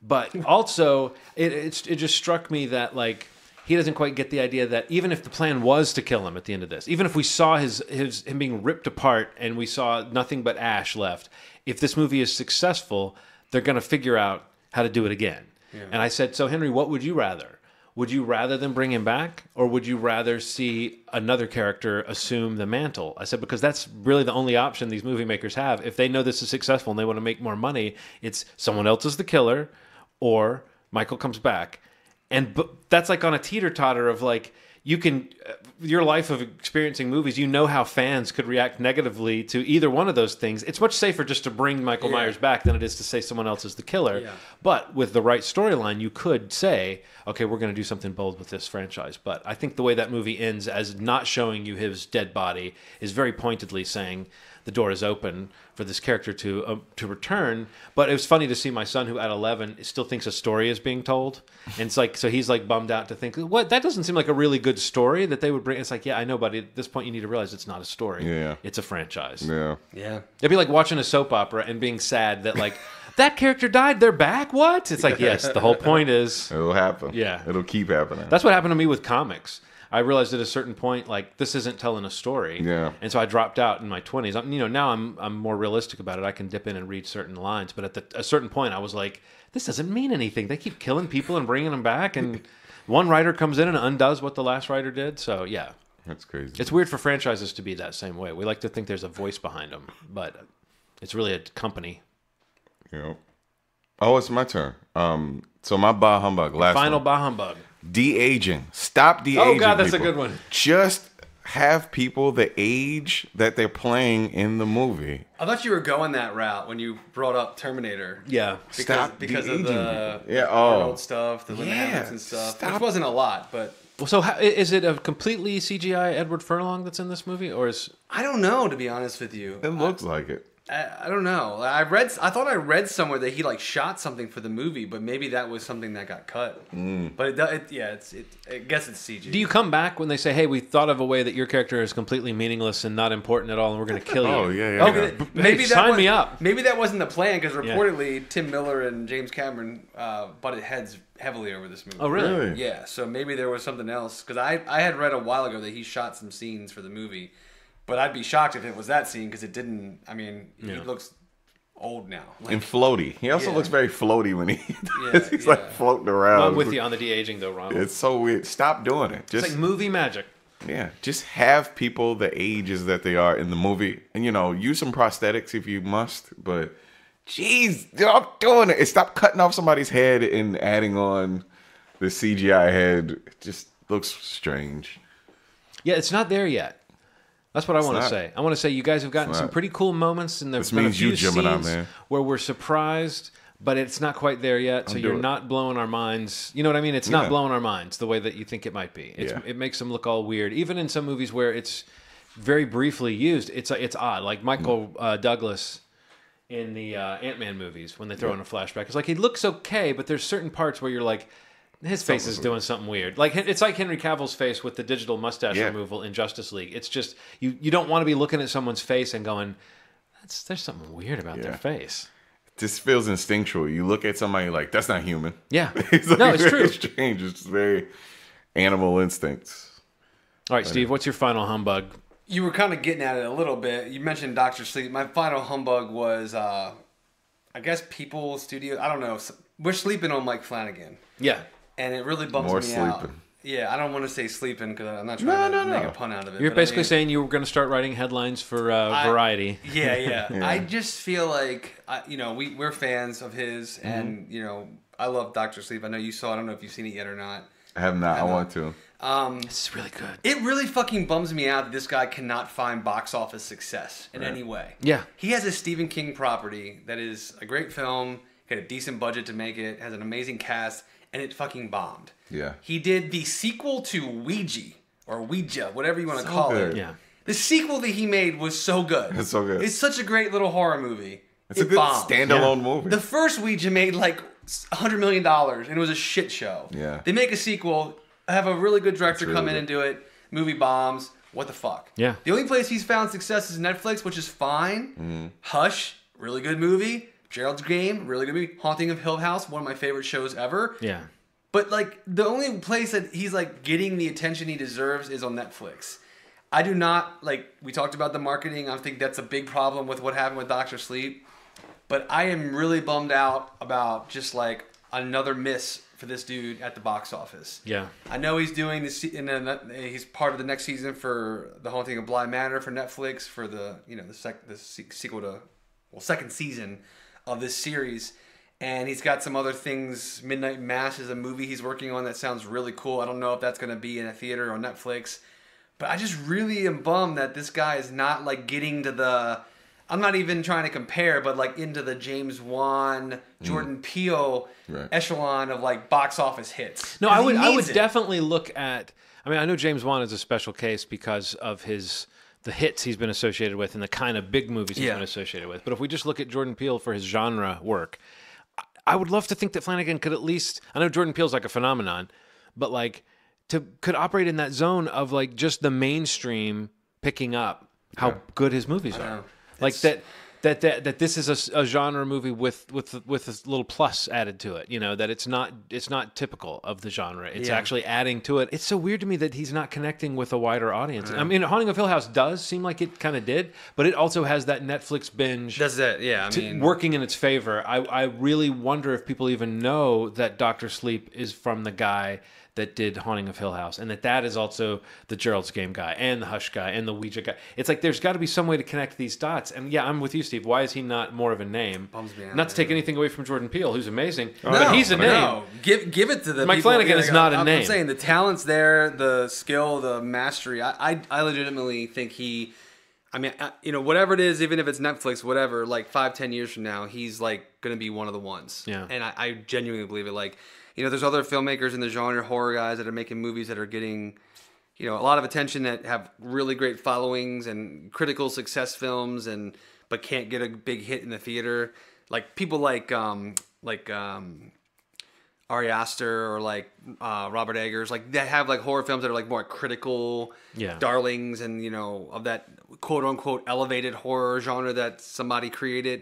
But also, it just struck me that like he doesn't quite get the idea that even if the plan was to kill him at the end of this, even if we saw him being ripped apart and we saw nothing but ash left, if this movie is successful, they're going to figure out how to do it again. Yeah. And I said, so Henry, what would you rather? Would you rather than bring him back, or would you rather see another character assume the mantle? I said, because that's really the only option these movie makers have. If they know this is successful and they want to make more money, it's someone else is the killer, or Michael comes back. And that's like on a teeter-totter of like, you can, your life of experiencing movies, how fans could react negatively to either one of those things. It's much safer just to bring Michael Myers back than it is to say someone else is the killer. Yeah. But with the right storyline, you could say, okay, we're going to do something bold with this franchise. But I think the way that movie ends as not showing you his dead body is very pointedly saying the door is open for this character to return. But it was funny to see my son, who at 11 still thinks a story is being told, and it's like, so he's like bummed out to think, what, that doesn't seem like a really good story that they would bring. It's like, yeah, I know, but at this point you need to realize it's not a story. Yeah, it's a franchise. Yeah. It'd be like watching a soap opera and being sad that like that character died, they're back. What? It's like, yes, the whole point is it'll happen. Yeah, it'll keep happening. That's what happened to me with comics. I realized at a certain point, like, this isn't telling a story. Yeah. And so I dropped out in my 20s. Now I'm more realistic about it. I can dip in and read certain lines. But at a certain point, I was like, this doesn't mean anything. They keep killing people and bringing them back. And one writer comes in and undoes what the last writer did. So, yeah. That's crazy. It's weird for franchises to be that same way. We like to think there's a voice behind them. But it's really a company. Yeah. Oh, it's my turn. So my bah humbug last Final one. bah humbug. De-aging. Stop de-aging. Oh God, that's people. a good one. Just have people the age that they're playing in the movie. I thought you were going that route when you brought up Terminator. Yeah. Because of the old stuff, the limits and stuff. Which wasn't a lot, but Well, so is it a completely CGI Edward Furlong that's in this movie, or is I don't know, to be honest with you. It looks like it. I don't know. I thought I read somewhere that he like shot something for the movie, but maybe that was something that got cut. But I guess it's CG. Do you come back when they say, "Hey, we thought of a way that your character is completely meaningless and not important at all, and we're going to kill you"? Oh yeah. Maybe sign me up. Maybe that wasn't the plan, because reportedly Tim Miller and James Cameron butted heads heavily over this movie. Oh really? Yeah. So maybe there was something else, because I had read a while ago that he shot some scenes for the movie. But I'd be shocked if it was that scene, because it didn't. I mean, he looks old now. And floaty. He also looks very floaty when he's like floating around. I'm with you on the de-aging though, Ronald. It's so weird. Stop doing it. It's like movie magic. Yeah, just have people the ages that they are in the movie, and use some prosthetics if you must. But jeez, stop doing it. Stop cutting off somebody's head and adding on the CGI head. It just looks strange. Yeah, it's not there yet. That's what I want to say. I want to say you guys have gotten some pretty cool moments, and there's been a few scenes where we're surprised, but it's not quite there yet. So you're not blowing our minds. You know what I mean? It's not blowing our minds the way that you think it might be. It makes them look all weird. Even in some movies where it's very briefly used, it's odd. Like Michael Douglas in the Ant-Man movies, when they throw in a flashback, it's like he looks okay, but there's certain parts where you're like, his face is doing something weird. Like it's like Henry Cavill's face with the digital mustache removal in Justice League. It's just you don't want to be looking at someone's face and going, there's something weird about their face. It just feels instinctual. You look at somebody like, that's not human. Yeah. It's true. Strange. It's very animal instincts. All right, Steve, what's your final humbug? You were kind of getting at it a little bit. You mentioned Dr. Sleep. My final humbug was, I guess, People Studio. I don't know. We're sleeping on Mike Flanagan. Yeah. And it really bums me out. Yeah, I don't want to say sleeping because I'm not trying to make a pun out of it. You're basically saying you were going to start writing headlines for Variety. Yeah. I just feel like, we're fans of his, and, I love Dr. Sleep. I know you saw it. I don't know if you've seen it yet or not. I have not. I want to. It's really good. It really fucking bums me out that this guy cannot find box office success in any way. Yeah. He has a Stephen King property that is a great film, got a decent budget to make it, has an amazing cast, and it fucking bombed. Yeah. He did the sequel to Ouija, whatever you want to call it. Yeah. The sequel that he made was so good. It's so good. It's such a great little horror movie. It's a good standalone movie. The first Ouija made like $100 million, and it was a shit show. Yeah. They make a sequel, have a really good director really come in and do it. Movie bombs. What the fuck? Yeah. The only place he's found success is Netflix, which is fine. Mm-hmm. Hush, really good movie. Gerald's Game, really good movie. Haunting of Hill House, one of my favorite shows ever. Yeah. But like the only place that he's like getting the attention he deserves is on Netflix. I do not we talked about the marketing. I think that's a big problem with what happened with Dr. Sleep. But I am really bummed out about just like another miss for this dude at the box office. Yeah. I know he's doing this, he's part of the next season for The Haunting of Bly Manor for Netflix for the sequel to second season of this series. And he's got some other things. Midnight Mass is a movie he's working on that sounds really cool. I don't know if that's going to be in a theater or Netflix. But I just really am bummed that this guy is not like getting to the... I'm not even trying to compare, but like into the James Wan, Jordan Peele echelon of like box office hits. No, I would definitely look at... I mean, I know James Wan is a special case because of the hits he's been associated with and the kind of big movies he's been associated with. But if we just look at Jordan Peele for his genre work... I would love to think that Flanagan could at least... I know Jordan Peele's like a phenomenon, but like could operate in that zone of like just the mainstream picking up how good his movies are. Like that this is a genre movie with a little plus added to it. That it's not typical of the genre. It's actually adding to it. It's so weird to me that he's not connecting with a wider audience. I mean, Haunting of Hill House does seem like it kind of did, but it also has that Netflix binge. Does that? Yeah, working in its favor. I really wonder if people even know that Dr. Sleep is from the guy that did Haunting of Hill House, and that is also the Gerald's Game guy, and the Hush guy, and the Ouija guy. It's like there's got to be some way to connect these dots. And yeah, I'm with you, Steve. Why is he not more of a name? Bums me out, not to take anything away from Jordan Peele, who's amazing, but he's a name. No. Give it to the Mike people. Flanagan is not a name. I'm saying the talent's there, the skill, the mastery. I legitimately think he... I mean, whatever it is, even if it's Netflix, whatever, like 5-10 years from now, he's like going to be one of the ones. Yeah. And I genuinely believe it. Like, there's other filmmakers in the genre, horror guys that are making movies that are getting, a lot of attention, that have really great followings and critical success films, but can't get a big hit in the theater. Like people like Ari Aster or like Robert Eggers, like that have like horror films that are like more critical darlings and of that quote unquote elevated horror genre that somebody created.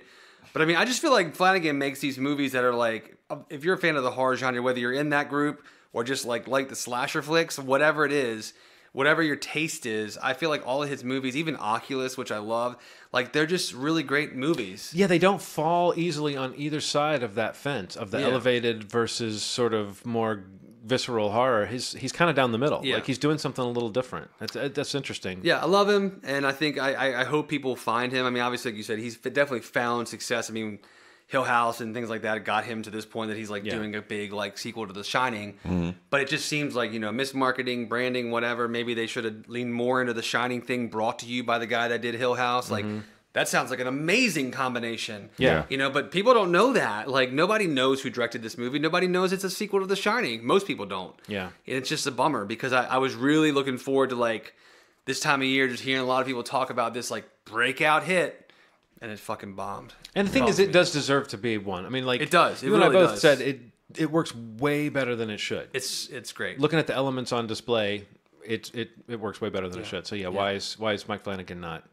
But I mean, I just feel like Flanagan makes these movies that are like, if you're a fan of the horror genre, whether you're in that group or just like the slasher flicks, whatever it is, whatever your taste is, I feel like all of his movies, even Oculus, which I love, like they're just really great movies. Yeah, they don't fall easily on either side of that fence, of the elevated versus sort of more visceral horror. He's kind of down the middle. Like he's doing something a little different. That's interesting. Yeah, I love him, and I think I hope people find him. I mean, obviously, like you said, he's definitely found success. I mean, Hill House and things like that got him to this point that he's like doing a big like sequel to The Shining. Mm-hmm. But it just seems like, mismarketing, branding, whatever. Maybe they should have leaned more into the Shining thing brought to you by the guy that did Hill House. Like that sounds like an amazing combination. Yeah. But people don't know that. Like nobody knows who directed this movie. Nobody knows it's a sequel to The Shining. Most people don't. Yeah. And it's just a bummer because I was really looking forward to like this time of year, just hearing a lot of people talk about this like breakout hit. And it fucking bombed. And the thing is, it does deserve to be one. I mean, like... It does. You and I both said it works way better than it should. It's great. Looking at the elements on display, it works way better than it should. So why is Mike Flanagan not?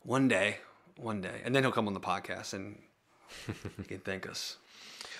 One day. And then he'll come on the podcast and he can thank us.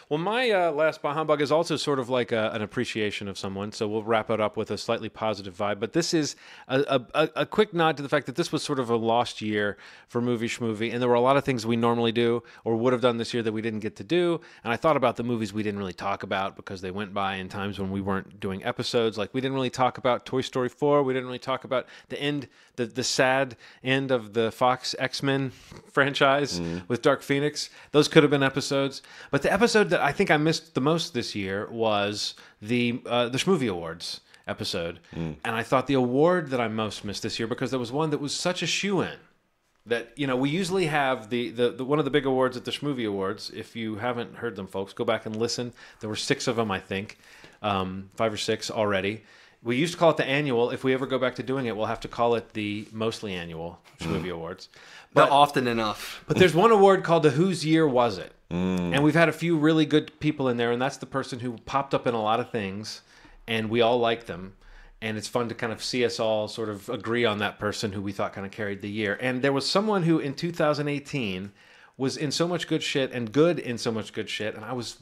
Well, my last Bah Humbug is also sort of like an appreciation of someone, so we'll wrap it up with a slightly positive vibe. But this is a quick nod to the fact that this was sort of a lost year for Movie Schmovie, and there were a lot of things we normally do or would have done this year that we didn't get to do. And I thought about the movies we didn't really talk about because they went by in times when we weren't doing episodes. Like we didn't really talk about Toy Story 4. We didn't really talk about the end, the sad end of the Fox X-Men franchise with Dark Phoenix. Those could have been episodes. But the episode that I think I missed the most this year was the Schmovie Awards episode. And I thought the award that I most missed this year, because there was one that was such a shoo-in that, you know, we usually have the one of the big awards at the Schmovie Awards. If you haven't heard them, folks, go back and listen. There were 6 of them, I think, 5 or 6 already. We used to call it the annual. If we ever go back to doing it, we'll have to call it the mostly annual Schmovie Awards. But often enough. But there's one award called the Whose Year Was It? And we've had a few really good people in there, and that's the person who popped up in a lot of things, and we all like them. And it's fun to kind of see us all sort of agree on that person who we thought kind of carried the year. And there was someone who in 2018 was in so much good shit and good in so much good shit, and I was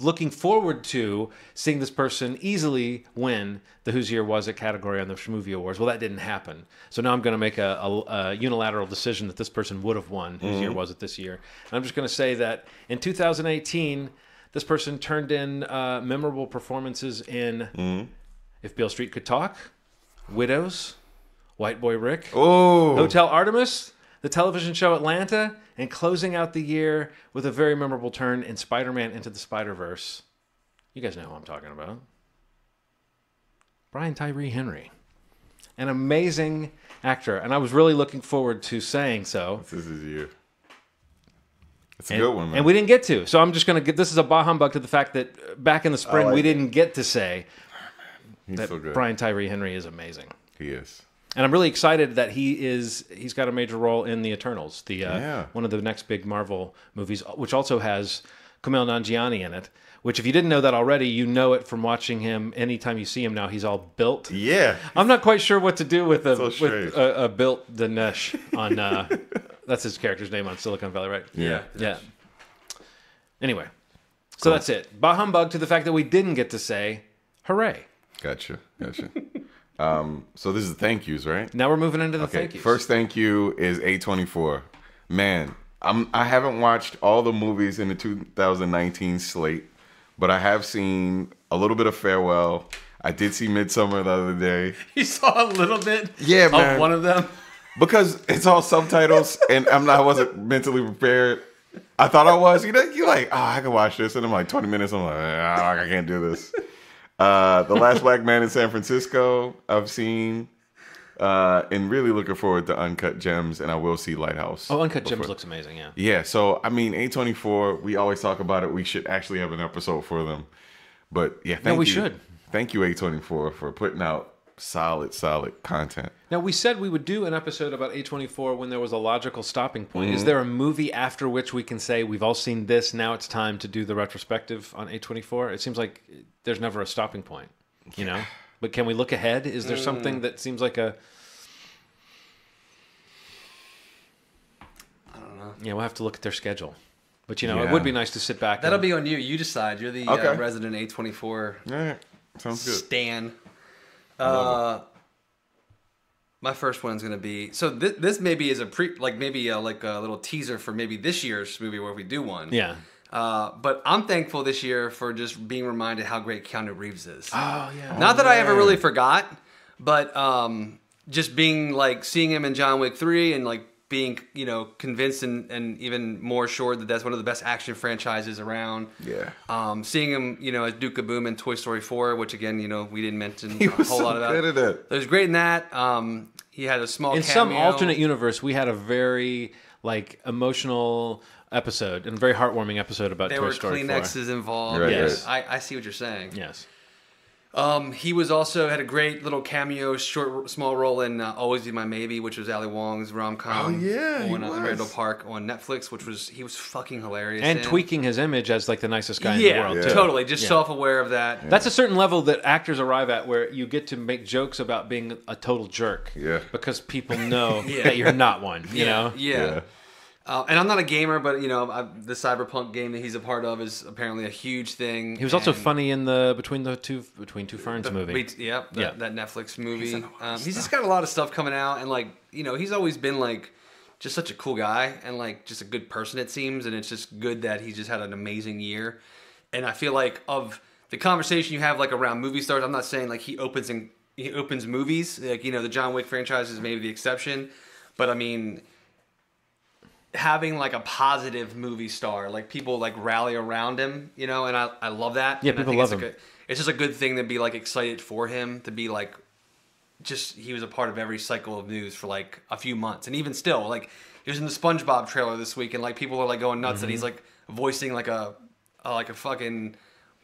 looking forward to seeing this person easily win the Whose Year Was It category on the Schmovie Awards. Well, that didn't happen. So now I'm going to make a unilateral decision that this person would have won Whose Year Was It this year. And I'm just going to say that in 2018, this person turned in memorable performances in If Beale Street Could Talk, Widows, White Boy Rick, Hotel Artemis, the television show Atlanta, and closing out the year with a very memorable turn in Spider-Man Into the Spider-Verse. You guys know who I'm talking about. Brian Tyree Henry. An amazing actor, and I was really looking forward to saying so. This is his year. It's a good one, man. And we didn't get to. So I'm just going to this is a bah humbug to the fact that back in the spring we didn't get to say that so good. Brian Tyree Henry is amazing. He is. And I'm really excited that he's got a major role in The Eternals, one of the next big Marvel movies, which also has Kumail Nanjiani in it. Which, if you didn't know that already, you know it from watching him. Anytime you see him now, he's all built. Yeah. I'm not quite sure what to do with a built Dinesh on. That's his character's name on Silicon Valley, right? Yeah. Yeah. Anyway, so that's it. Bah humbug to the fact that we didn't get to say hooray. Gotcha. So this is the thank yous, right? Now we're moving into the thank yous. First thank you is A24. Man, I haven't watched all the movies in the 2019 slate, but I have seen a little bit of Farewell. I did see Midsummer the other day. You saw a little bit man. of one of them? Because it's all subtitles, and I wasn't mentally prepared. I thought I was. You know, you're like, I can watch this. And I'm like, 20 minutes, I'm like, I can't do this. The Last Black Man in San Francisco, I've seen. And really looking forward to Uncut Gems, and I will see Lighthouse. Oh, Uncut Gems looks amazing, yeah. Yeah, so, I mean, A24, we always talk about it. We should actually have an episode for them. But, yeah, thank you. We should. Thank you, A24, for putting out solid content. Now, we said we would do an episode about A24 when there was a logical stopping point. Is there a movie after which we can say, we've all seen this, now it's time to do the retrospective on A24? It seems like there's never a stopping point, you know? But can we look ahead? Is there something that seems like a... I don't know. Yeah, we'll have to look at their schedule. But, you know, it would be nice to sit back. That'll be on you. You decide. You're the resident A24 Yeah, sounds good. stan. My first one's going to be... So this maybe is a maybe a little teaser for maybe this year's movie where we do one. Yeah. But I'm thankful this year for just being reminded how great Keanu Reeves is. Oh, yeah. Not that I ever really forgot, but just being seeing him in John Wick 3 and being convinced and even more sure that that's one of the best action franchises around. Yeah. Seeing him as Duke Kaboom in Toy Story 4, which again we didn't mention He was a whole lot about. Good at it. It was great in that. He had a small In cameo. some alternate universe, we had a very emotional episode and very heartwarming episode about Toy Story 4. There were Kleenexes involved. Right, yes. right. I see what you're saying. Yes. He was also had a great little cameo, small role in Always Be My Maybe, which was Ali Wong's rom-com. Oh, yeah, he on was. Randall Park on Netflix, he was fucking hilarious. And tweaking his image as the nicest guy in the world, too. Totally. Just self-aware of that. That's a certain level that actors arrive at where you get to make jokes about being a total jerk. Yeah. Because people know that you're not one, you know? Yeah. And I'm not a gamer, but the Cyberpunk game that he's a part of is apparently a huge thing. He was also funny in the Between Two Ferns movie. That Netflix movie. He's just got a lot of stuff coming out, and he's always been just such a cool guy and just a good person, it seems, and it's just good that he's just had an amazing year. And I feel like of the conversation you have around movie stars, I'm not saying he opens movies, the John Wick franchise is maybe the exception, but I mean, having a positive movie star, people rally around him, and I love that. Yeah, and people love him. It's just a good thing to be excited for him, to be he was a part of every cycle of news for a few months, and even still, he was in the SpongeBob trailer this week, and people are going nuts that he's voicing a fucking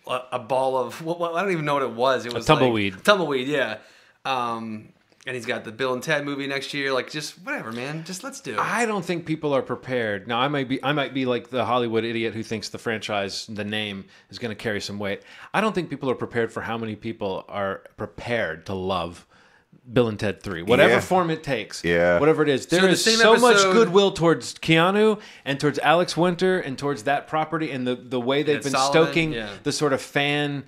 a ball of what I don't even know what it was. It was tumbleweed. Tumbleweed, yeah. And he's got the Bill and Ted movie next year. Just whatever, man. Just let's do it. I don't think people are prepared. Now, I might be like the Hollywood idiot who thinks the franchise, the name, is going to carry some weight. I don't think people are prepared for how many people are prepared to love Bill and Ted 3, whatever form it takes, whatever it is. There is so much goodwill towards Keanu and towards Alex Winter and towards that property and the way they've been stoking the sort of fan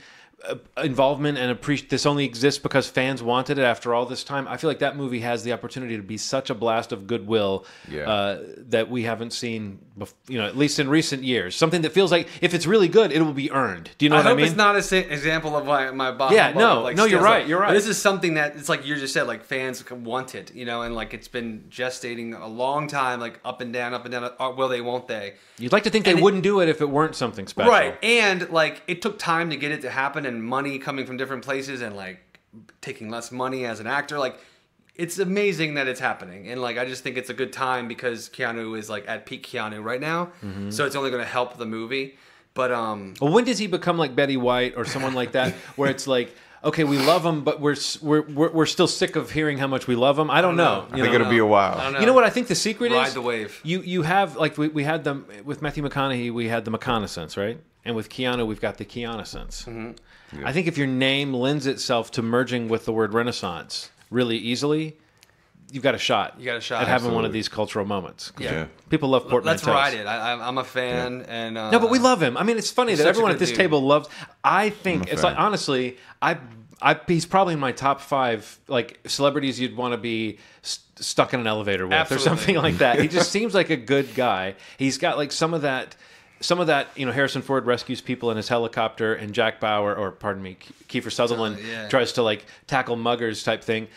involvement and this only exists because fans wanted it after all this time. I feel like that movie has the opportunity to be such a blast of goodwill that we haven't seen, at least in recent years. Something that feels like if it's really good, it will be earned. Do you know what I mean? I hope it's not an example of my bottom. Yeah, no, you're right. You're right. But this is something that it's you just said, fans want it, and it's been gestating a long time, up and down. Will they? Won't they? You'd like to think they wouldn't do it if it weren't something special, right? And it took time to get it to happen. And money coming from different places and taking less money as an actor, it's amazing that it's happening. And I just think it's a good time because Keanu is at peak Keanu right now, so it's only going to help the movie. But well, when does he become like Betty White or someone like that, where it's okay, we love him, but we're still sick of hearing how much we love him. I don't know. I think it'll be a while. You know what I think the secret is? Ride the wave. You have we had them with Matthew McConaughey. We had the McConaissance, right? And with Keanu, we've got the Keanuissance. Yeah. I think if your name lends itself to merging with the word Renaissance really easily, you've got a shot. You got a shot at having one of these cultural moments. Yeah. People love portmanteaus. Let's ride it. I'm a fan. And no, but we love him. I mean, it's funny that everyone at this table loves. I think it's honestly, he's probably in my top 5 celebrities you'd want to be stuck in an elevator with or something like that. He just seems like a good guy. He's got some of that. Harrison Ford rescues people in his helicopter, and Jack Bauer, or pardon me, Kiefer Sutherland tries to tackle muggers type thing.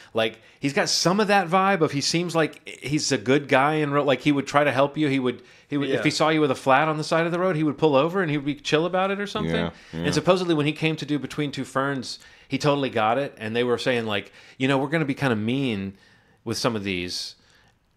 He's got some of that vibe of he seems like he's a good guy and real. He would try to help you. He would if he saw you with a flat on the side of the road, he would pull over and he would be chill about it or something. Yeah. And supposedly when he came to do Between Two Ferns, he totally got it. And they were saying we're going to be kind of mean with some of these,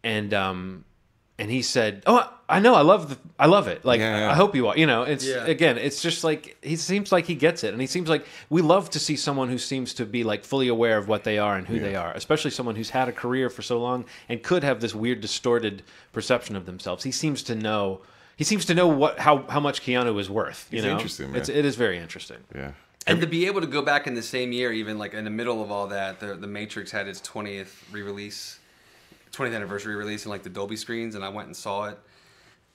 and he said, "Oh, I know, I love it. I hope you are. Again, it's just he seems like he gets it, and he seems like we love to see someone who seems to be fully aware of what they are and who they are, especially someone who's had a career for so long and could have this weird distorted perception of themselves. He seems to know. How much Keanu is worth. It's interesting, man. It is very interesting. Yeah. And to be able to go back in the same year, even in the middle of all that, the Matrix had its 20th re-release. 20th anniversary release in the Dolby screens, and I went and saw it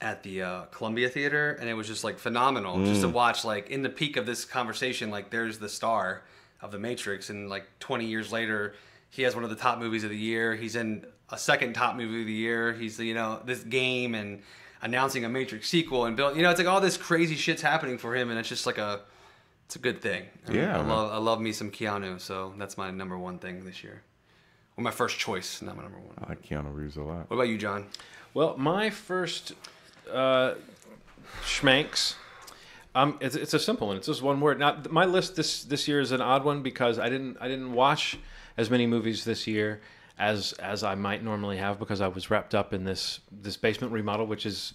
at the Columbia Theater, and it was just phenomenal just to watch in the peak of this conversation, there's the star of the Matrix, and 20 years later he has one of the top movies of the year. He's in a second top movie of the year. He's this game and announcing a Matrix sequel and build it's all this crazy shit's happening for him, and it's just it's a good thing. I love me some Keanu, so that's my number one thing this year. Well, my first choice, not my number one. I like Keanu Reeves a lot. What about you, John? Well, my first schmanks, it's a simple one. It's just one word. Now, my list this year is an odd one because I didn't watch as many movies this year as I might normally have because I was wrapped up in this basement remodel, which is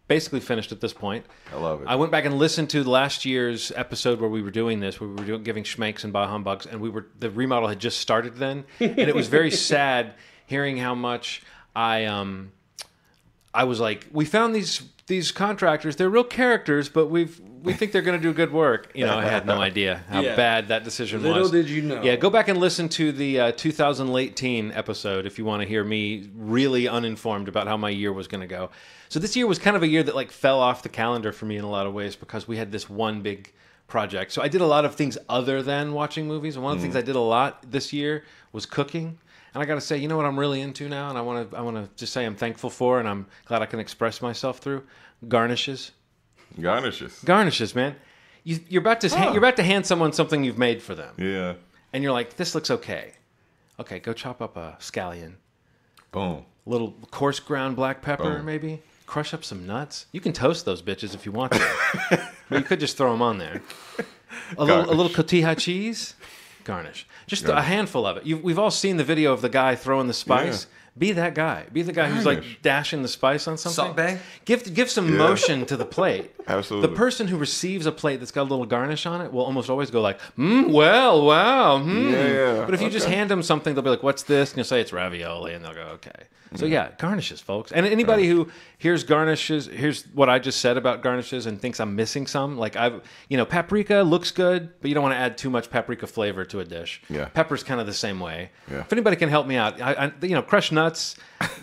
basically finished at this point. I love it. I went back and listened to last year's episode where we were doing this, where we were giving schmanks and bah humbugs, and the remodel had just started then, and it was very sad hearing how much I I was like, we found these contractors. They're real characters, but we think they're going to do good work. You know, I had no idea how bad that decision was. Little did you know. Yeah, go back and listen to the 2018 episode if you want to hear me really uninformed about how my year was going to go. So this year was kind of a year that like fell off the calendar for me in a lot of ways because we had this one big project. So I did a lot of things other than watching movies. And one of the things I did a lot this year was cooking. And I got to say, you know what I'm really into now, and I want to just say I'm thankful for, and I'm glad I can express myself through garnishes. Garnishes, man. You're about to hand someone something you've made for them. Yeah. And you're like, this looks okay. Okay, go chop up a scallion. Boom. A little coarse ground black pepper, maybe. Crush up some nuts. You can toast those bitches if you want to, but you could just throw them on there. A little cotija cheese. Garnish. Just a handful of it. We've all seen the video of the guy throwing the spice. Yeah. Be that guy. Be the guy who's like dashing the spice on something. Salt Bae? Give some motion to the plate. Absolutely. The person who receives a plate that's got a little garnish on it will almost always go like, well, wow. Yeah. But if you just hand them something, they'll be like, what's this? And you'll say it's ravioli, and they'll go, okay. So yeah, garnishes, folks. And anybody who hears garnishes, here's what I just said about garnishes and thinks I'm missing some. Like paprika looks good, but you don't want to add too much paprika flavor to a dish. Yeah. Pepper's kind of the same way. Yeah. If anybody can help me out, crushed nuts,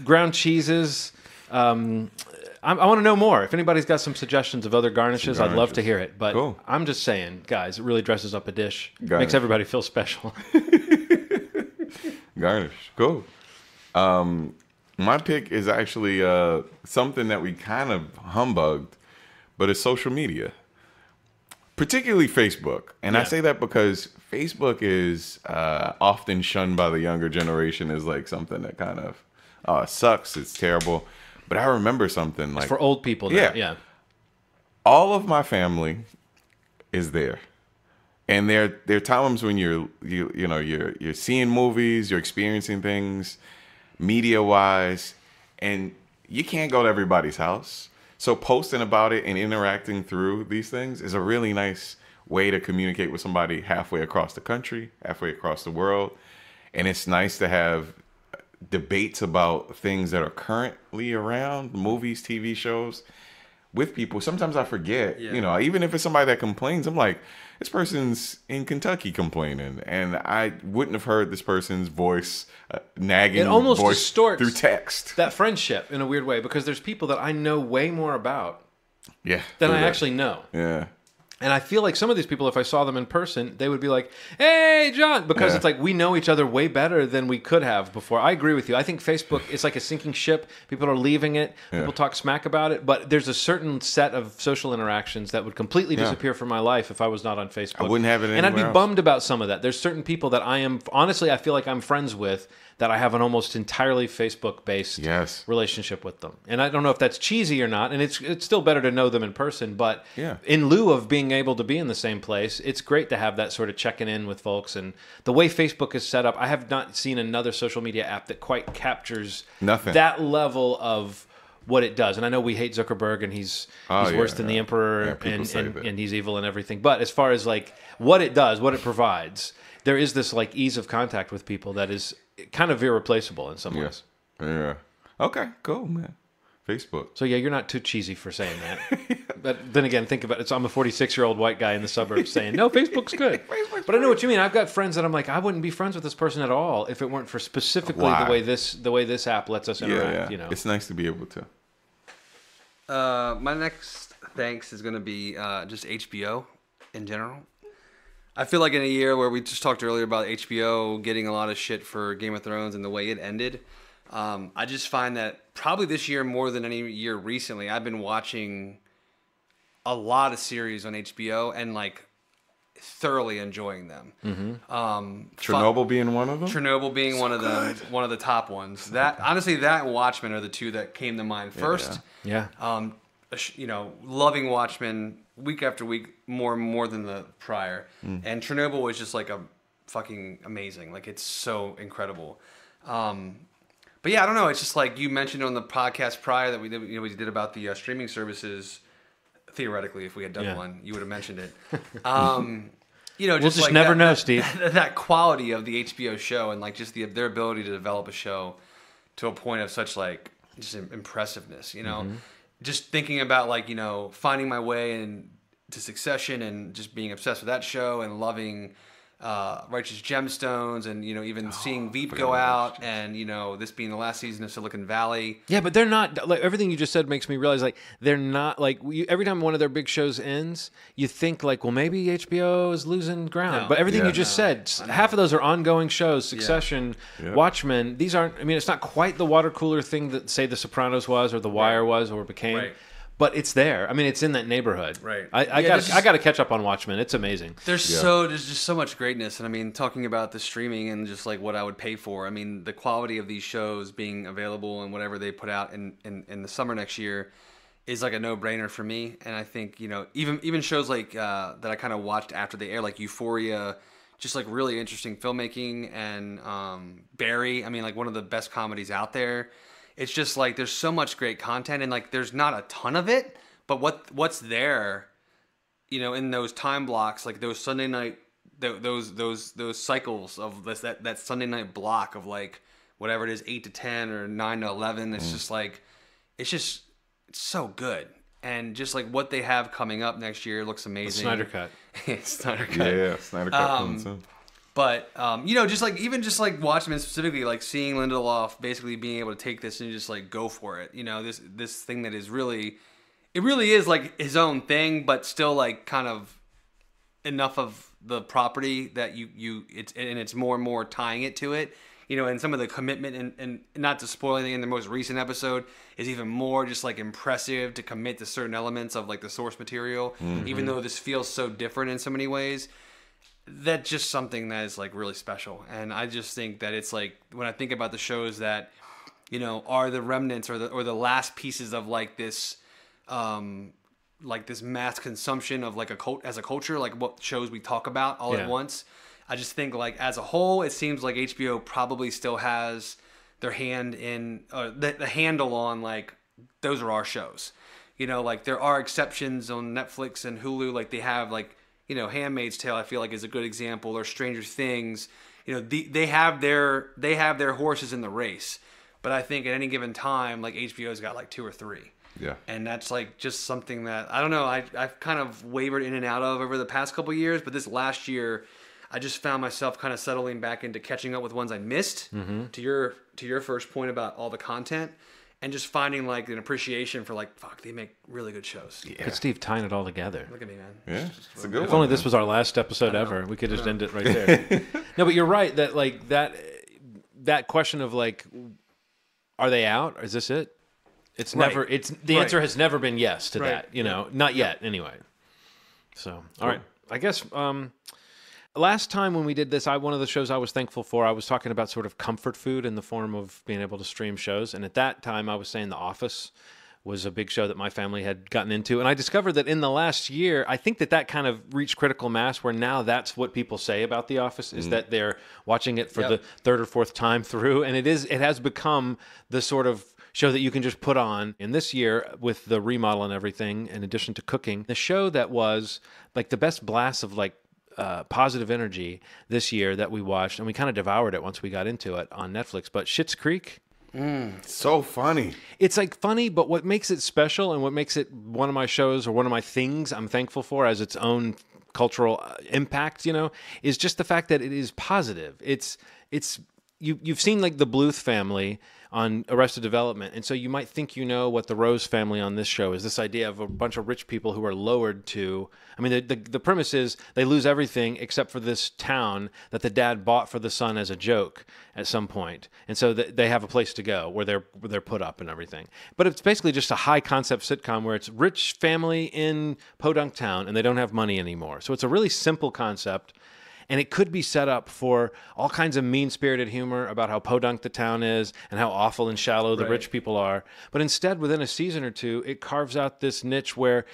ground cheeses. I want to know more. If anybody's got some suggestions of other garnishes, I'd love to hear it. But cool. I'm just saying, guys, it really dresses up a dish. Makes everybody feel special. Garnish. Cool. My pick is actually something that we kind of humbugged, but it's social media, particularly Facebook. And I say that because Facebook is often shunned by the younger generation as like something that kind of sucks. It's terrible. But I remember something like it's for old people. Yeah. All of my family is there. And there are times when you're seeing movies, you're experiencing things media-wise, and you can't go to everybody's house. So posting about it and interacting through these things is a really nice way to communicate with somebody halfway across the country, halfway across the world. And it's nice to have debates about things that are currently around, movies, TV shows, with people. Sometimes I forget, even if it's somebody that complains, I'm like, this person's in Kentucky complaining, and I wouldn't have heard this person's voice, nagging it almost voice distorts through text. That friendship in a weird way, because there's people that I know way more about than I actually know. Yeah. And I feel like some of these people, if I saw them in person, they would be like, hey, John, because it's like we know each other way better than we could have before. I agree with you. I think Facebook is like a sinking ship. People are leaving it. People talk smack about it. But there's a certain set of social interactions that would completely disappear from my life if I was not on Facebook. I wouldn't have it anywhere And I'd be else. bummed about some of that. There's certain people that honestly, I feel like I'm friends with that I have an almost entirely Facebook-based relationship with them. And I don't know if that's cheesy or not, and it's still better to know them in person, but in lieu of being able to be in the same place, it's great to have that sort of checking in with folks. And the way Facebook is set up, I have not seen another social media app that quite captures that level of what it does. And I know we hate Zuckerberg, and he's worse than the emperor, and he's evil and everything. But as far as like what it does, what it provides, there is this like ease of contact with people that is kind of irreplaceable in some ways. Yeah. Okay, cool, man. Facebook. So yeah, you're not too cheesy for saying that. But then again, think about it. So I'm a 46-year-old white guy in the suburbs saying, no, Facebook's good. But I know what you mean. I've got friends that I'm like, I wouldn't be friends with this person at all if it weren't for specifically the way this app lets us interact. You know, it's nice to be able to. My next thanks is going to be just HBO in general. I feel like in a year where we just talked earlier about HBO getting a lot of shit for Game of Thrones and the way it ended, I just find that probably this year more than any year recently, I've been watching a lot of series on HBO and like thoroughly enjoying them. Chernobyl being one of them? Chernobyl being one of the top ones. That honestly, that and Watchmen are the two that came to mind first. Yeah. Loving Watchmen week after week more than the prior. And Chernobyl was just like a fucking amazing. Like it's so incredible. But yeah, I don't know. It's just like you mentioned on the podcast prior that we did about the streaming services. Theoretically, if we had done one, you would have mentioned it. We'll just like never know, Steve. That quality of the HBO show and like just their ability to develop a show to a point of such like just impressiveness, just thinking about like, finding my way to Succession and just being obsessed with that show and loving Righteous Gemstones and, even seeing Veep go out and, this being the last season of Silicon Valley. Yeah, but they're not, like, everything you just said makes me realize, like, they're not, like, every time one of their big shows ends, you think, like, well, maybe HBO is losing ground. No. But everything you just said, half of those are ongoing shows, Succession, Watchmen. These aren't, I mean, it's not quite the water cooler thing that, say, The Sopranos was or The Wire was or became. Right. But it's there. I mean, it's in that neighborhood. Right. I got to catch up on Watchmen. It's amazing. There's just so much greatness, and I mean, talking about the streaming and just like what I would pay for. I mean, the quality of these shows being available and whatever they put out in the summer next year is like a no-brainer for me. And I think even shows like that I kind of watched after they air, like Euphoria, just like really interesting filmmaking, and Barry. I mean, like one of the best comedies out there. It's just like there's so much great content, and like there's not a ton of it, but what's there, in those time blocks, like those Sunday night, those cycles of that Sunday night block of like whatever it is, 8 to 10 or 9 to 11. It's just like it's so good, and just like what they have coming up next year looks amazing. The Snyder Cut. Snyder Cut. Yeah, Snyder Cut coming soon. But just like Watchmen specifically, like seeing Lindelof basically being able to take this and just like go for it. This thing that is really is like his own thing, but still like kind of enough of the property that it's more and more tying it to it. And some of the commitment and not to spoil anything in the most recent episode is even more just like impressive to commit to certain elements of like the source material, even though this feels so different in so many ways. That's just something that is like really special. And I just think that it's like when I think about the shows that, are the remnants or the last pieces of like this mass consumption of like as a culture, like what shows we talk about all at once. I just think like as a whole, it seems like HBO probably still has their hand in the handle on like those are our shows. Like there are exceptions on Netflix and Hulu, like they have like, Handmaid's Tale, I feel like is a good example, or Stranger Things. They have their horses in the race, but I think at any given time, like HBO's got like 2 or 3. Yeah, and that's like just something that I don't know. I've kind of wavered in and out of over the past couple of years, but this last year, I just found myself kind of settling back into catching up with ones I missed. Mm-hmm. To your first point about all the content. And just finding like an appreciation for like, fuck, they make really good shows. Yeah. Good Steve tying it all together. Look at me, man. Yeah, it's a good one. If only this was our last episode ever, we could just end it right there. No, but you're right that like that question of like, are they out? Is this it? It's never. It's the answer has never been yes to that. Not yet anyway. So all right, I guess. Last time when we did this, one of the shows I was thankful for, I was talking about sort of comfort food in the form of being able to stream shows. And at that time, I was saying The Office was a big show that my family had gotten into. And I discovered that in the last year, I think that kind of reached critical mass where now that's what people say about The Office, is that they're watching it for the third or fourth time through. And it has become the sort of show that you can just put on. And this year, with the remodel and everything, in addition to cooking, the show that was like the best blast of like positive energy this year that we watched, and we kind of devoured it once we got into it on Netflix, but Schitt's Creek. So funny. It's like funny, but what makes it special and what makes it one of my shows or one of my things I'm thankful for as its own cultural impact, is just the fact that it is positive. You've seen like the Bluth family on Arrested Development, and so you might think what the Rose family on this show is, this idea of a bunch of rich people who are lowered to, I mean, the premise is they lose everything except for this town that the dad bought for the son as a joke at some point, and so they have a place to go where they're put up and everything. But it's basically just a high concept sitcom where it's rich family in Podunk Town and they don't have money anymore. So it's a really simple concept. And it could be set up for all kinds of mean-spirited humor about how podunk the town is and how awful and shallow the rich people are. But instead, within a season or two, it carves out this niche where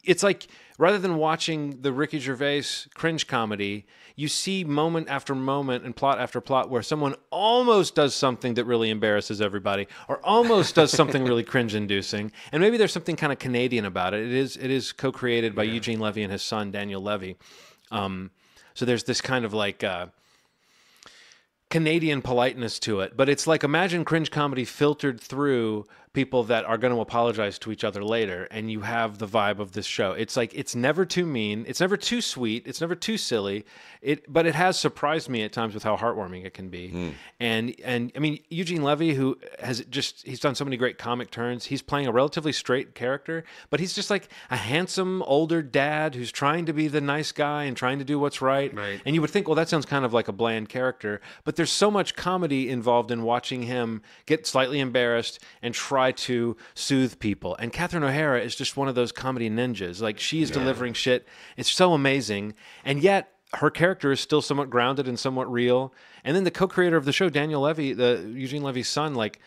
it's like, rather than watching the Ricky Gervais cringe comedy, you see moment after moment and plot after plot where someone almost does something that really embarrasses everybody or almost does something really cringe-inducing. And maybe there's something kind of Canadian about it. It is co-created by Eugene Levy and his son, Daniel Levy. So there's this kind of like Canadian politeness to it, but it's like, imagine cringe comedy filtered through people that are going to apologize to each other later, and you have the vibe of this show. It's like, it's never too mean, it's never too sweet, it's never too silly. But it has surprised me at times with how heartwarming it can be. And I mean, Eugene Levy, who he's done so many great comic turns. He's playing a relatively straight character, but he's just like a handsome older dad who's trying to be the nice guy and trying to do what's right. And you would think, well, that sounds kind of like a bland character, but there's so much comedy involved in watching him get slightly embarrassed and try to soothe people. And Catherine O'Hara is just one of those comedy ninjas. Like, she is delivering shit. It's so amazing. And yet her character is still somewhat grounded and somewhat real. And then the co-creator of the show, Daniel Levy, Eugene Levy's son, like,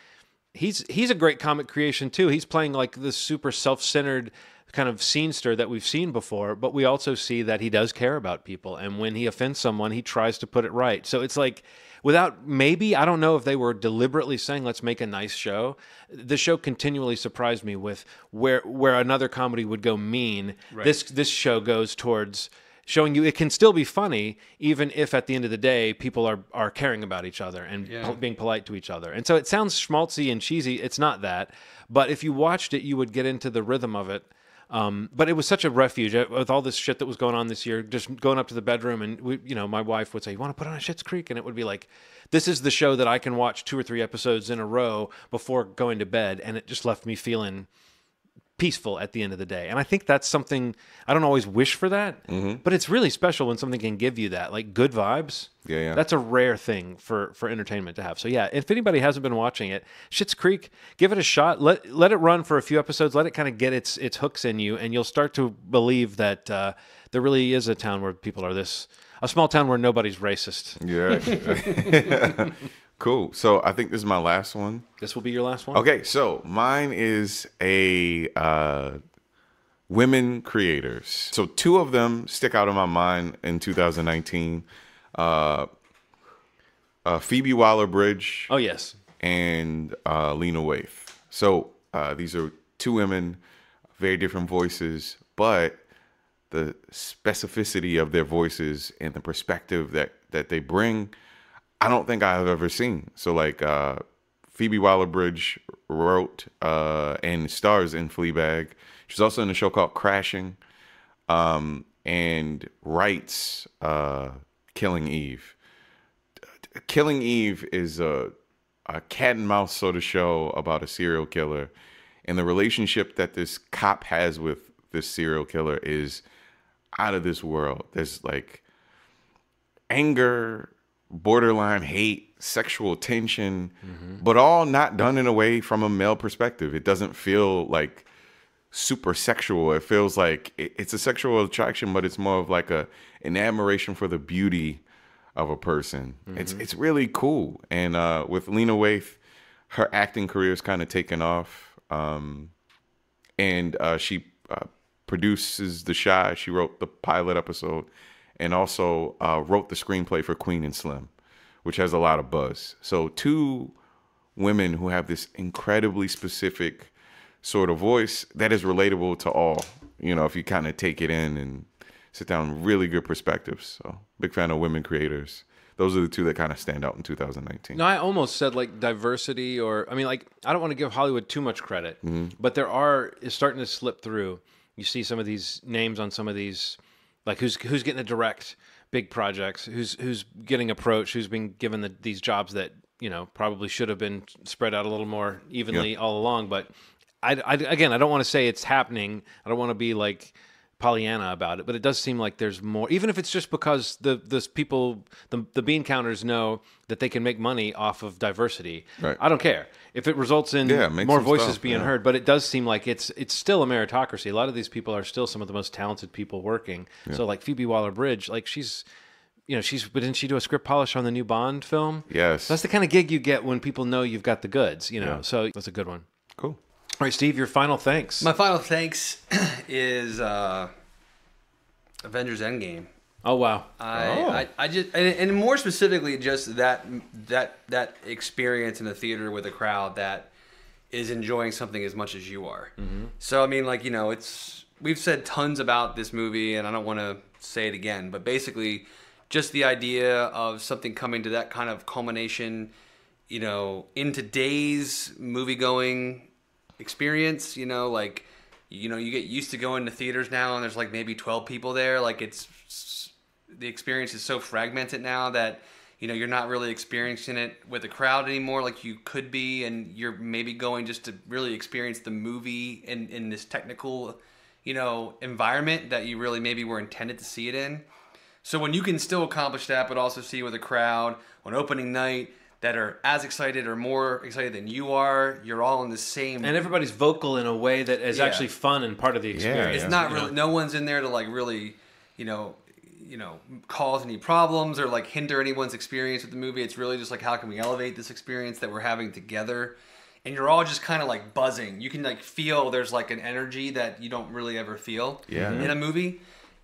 he's a great comic creation too. He's playing like this super self-centered kind of scenester that we've seen before, but we also see that he does care about people. And when he offends someone, he tries to put it right. So it's like, I don't know if they were deliberately saying, let's make a nice show. The show continually surprised me with where another comedy would go mean. Right. This show goes towards showing you it can still be funny, even if at the end of the day, people are caring about each other and being polite to each other. And so it sounds schmaltzy and cheesy. It's not that. But if you watched it, you would get into the rhythm of it. But it was such a refuge with all this shit that was going on this year, just going up to the bedroom, and my wife would say, you want to put on a Schitt's Creek? And it would be like, this is the show that I can watch 2 or 3 episodes in a row before going to bed. And it just left me feeling peaceful at the end of the day. And I think that's something, I don't always wish for that, but it's really special when something can give you that, like good vibes. Yeah. That's a rare thing for entertainment to have. So yeah, if anybody hasn't been watching it, Schitt's Creek, give it a shot. Let it run for a few episodes. Let it kind of get its hooks in you, and you'll start to believe that there really is a town where people are a small town where nobody's racist. Yeah. Cool. So I think this is my last one. This will be your last one? Okay, so mine is a women creators. So 2 of them stick out in my mind in 2019. Phoebe Waller-Bridge. Oh, yes. And Lena Waithe. So these are 2 women, very different voices, but the specificity of their voices and the perspective that they bring, I don't think I've ever seen. So like Phoebe Waller-Bridge wrote and stars in Fleabag. She's also in a show called Crashing, and writes Killing Eve. Killing Eve is a cat and mouse sort of show about a serial killer, and the relationship that this cop has with this serial killer is out of this world. There's like anger, borderline hate, sexual tension, but all not done in a way from a male perspective. It doesn't feel like super sexual. It feels like it's a sexual attraction, but it's more of like an admiration for the beauty of a person. It's really cool. And with Lena Waithe, her acting career is kind of taken off. And she produces The Chi. She wrote the pilot episode, and also wrote the screenplay for Queen and Slim, which has a lot of buzz. So 2 women who have this incredibly specific sort of voice that is relatable to all, if you kind of take it in and sit down, really good perspectives. So big fan of women creators. Those are the 2 that kind of stand out in 2019. No, I almost said like diversity, or I don't want to give Hollywood too much credit, but it's starting to slip through. You see some of these names on some of these, like who's getting to direct big projects, who's getting approached, who's been given these jobs that probably should have been spread out a little more evenly all along. But I don't want to say it's happening. I don't want to be like Pollyanna about it, but it does seem like there's more, even if it's just because the bean counters know that they can make money off of diversity. Right. I don't care if it results in more voices being heard, but it does seem like it's still a meritocracy. A lot of these people are still some of the most talented people working. Yeah. So like Phoebe Waller-Bridge, like but didn't she do a script polish on the new Bond film? Yes. So that's the kind of gig you get when people know you've got the goods, So that's a good one. Cool. All right, Steve, your final thanks. My final thanks is Avengers Endgame. Oh wow! I just and more specifically just that experience in the theater with a crowd that is enjoying something as much as you are. So I mean, we've said tons about this movie, and I don't want to say it again, but basically, just the idea of something coming to that kind of culmination, in today's movie-going experience, like, you get used to going to theaters now and there's like maybe 12 people there. Like the experience is so fragmented now that, you're not really experiencing it with a crowd anymore like you could be, and you're maybe going just to really experience the movie in this technical, environment that you really maybe were intended to see it in. So when you can still accomplish that, but also see with a crowd on opening night that are as excited or more excited than you are, you're all in the same... And everybody's vocal in a way that is actually fun and part of the experience. It's not really... No one's in there to like really, cause any problems or like hinder anyone's experience with the movie. It's really just like, how can we elevate this experience that we're having together? And you're all just kind of like buzzing. You can like feel there's like an energy that you don't really ever feel in a movie.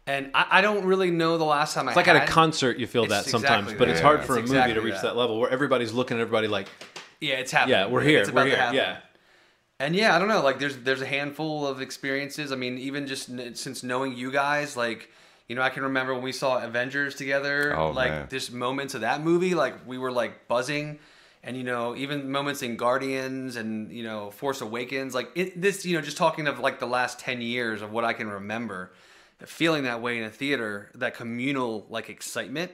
And I don't really know the last time it's like at a concert you feel that sometimes, but it's hard for a movie to reach that level where everybody's looking at everybody like, yeah, it's happening. Yeah, we're here. We're here. Yeah. And yeah, I don't know. Like there's a handful of experiences. I mean, even just since knowing you guys, like, I can remember when we saw Avengers together, just moments of that movie, like we were like buzzing. And, even moments in Guardians and, Force Awakens, like just talking of like the last 10 years of what I can remember, feeling that way in a theater, that communal like excitement.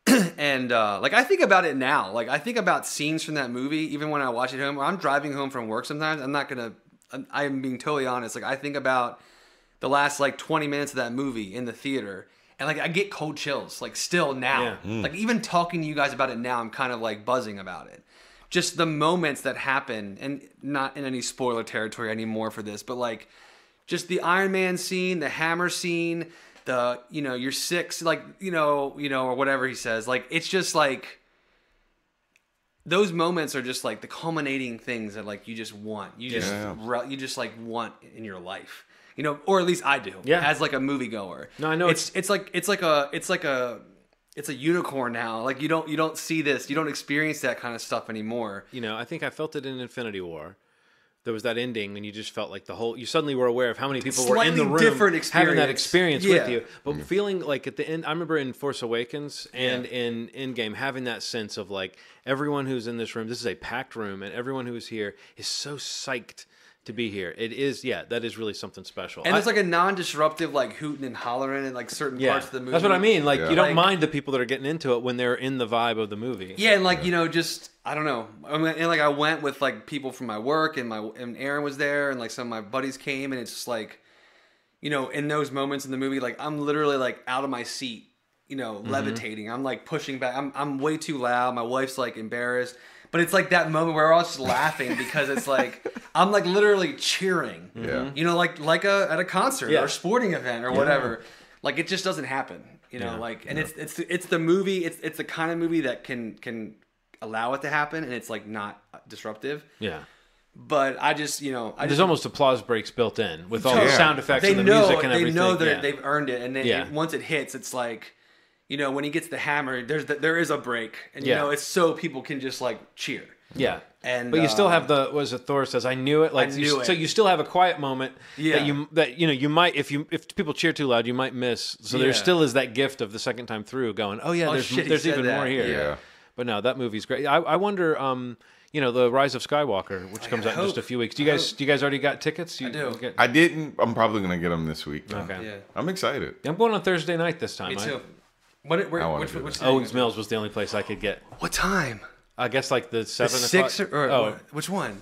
And like I think about it now, like I think about scenes from that movie, even when I watch it home, or I'm driving home from work sometimes, I'm being totally honest. Like I think about the last like 20 minutes of that movie in the theater. And like I get cold chills, like still now. Yeah. Like even talking to you guys about it now, I'm kind of like buzzing about it. Just the moments that happen, and not in any spoiler territory anymore for this, but like just the Iron Man scene, the hammer scene, the you're six, like or whatever he says. Like it's just like those moments are just like the culminating things that like you just want. You just like want in your life. Or at least I do. Yeah. As like a moviegoer. No, I know it's a unicorn now. Like you don't see this. You don't experience that kind of stuff anymore. I think I felt it in Infinity War. There was that ending, and you just felt like you suddenly were aware of how many people were in the room having that experience with you. But feeling like at the end, I remember in Force Awakens and in Endgame, having that sense of like everyone who's in this room, this is a packed room, and everyone who is here is so psyched to be here. It is, that is really something special. And it's like a non-disruptive, like hooting and hollering in like certain parts of the movie. That's what I mean. Like you don't mind the people that are getting into it when they're in the vibe of the movie. Yeah, and like just I don't know. I mean, and like I went with like people from my work, and Aaron was there, and like some of my buddies came, and it's just like, in those moments in the movie, like I'm literally like out of my seat, levitating. I'm like pushing back. I'm way too loud. My wife's like embarrassed. But it's like that moment where we're all just laughing because it's like I'm like literally cheering. Yeah. Like at a concert or a sporting event or whatever. Like it just doesn't happen. It's the movie. It's the kind of movie that can allow it to happen, and it's like not disruptive. Yeah. But I just there's almost applause breaks built in with all the sound effects and the music and everything. They know that they've earned it, and once it hits, it's like. When he gets the hammer, there is a break, and it's so people can just like cheer. Yeah, but you still have Thor says, "I knew it." Like I knew it. So you still have a quiet moment that you might if people cheer too loud, you might miss. So there still is that gift of the second time through, going, "Oh yeah, there's even more here." Yeah. But no, that movie's great. I wonder. The Rise of Skywalker, which comes out in just a few weeks. Do you guys already got tickets? I do. I didn't. I'm probably gonna get them this week. Okay. Yeah. I'm excited. I'm going on Thursday night this time. Me too. Which Owings Mills was the only place I could get. What time? I guess like the 7 o'clock. 6 or which one?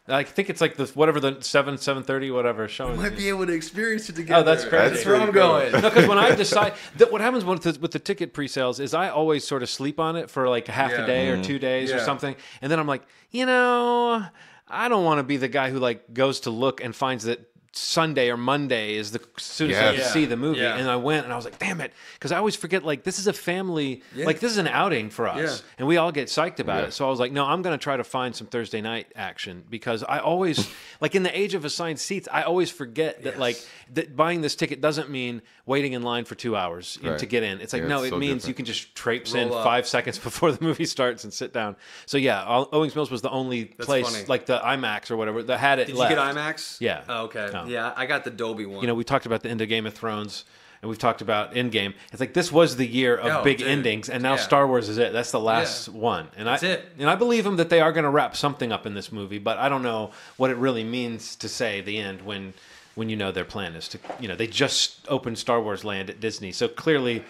I think it's like the 7:30 whatever showing. We might be able to experience it together. Oh, that's crazy. That's where I'm going. No, because when I decide what happens with the ticket pre-sales is I always sort of sleep on it for like half a day or 2 days or something, and then I'm like, I don't want to be the guy who like goes to look and finds that Sunday or Monday is the soonest I can see the movie, and I went and I was like, damn it, because I always forget like this is a family, like this is an outing for us, and we all get psyched about it. So I was like, no, I'm going to try to find some Thursday night action because I always like in the age of assigned seats, I always forget that like that buying this ticket doesn't mean waiting in line for 2 hours to get in. It's like no, it means different. You can just traipse in 5 seconds before the movie starts and sit down. So Owings Mills was the only place like the IMAX or whatever that had it. Did you get IMAX? Yeah. Oh, okay. Yeah, I got the Dolby one. We talked about the end of Game of Thrones, and we've talked about Endgame. It's like this was the year of big endings, and now Star Wars is it. That's the last one, and That's it. And I believe them that they are going to wrap something up in this movie, but I don't know what it really means to say the end when you know their plan is to, they just opened Star Wars Land at Disney, so clearly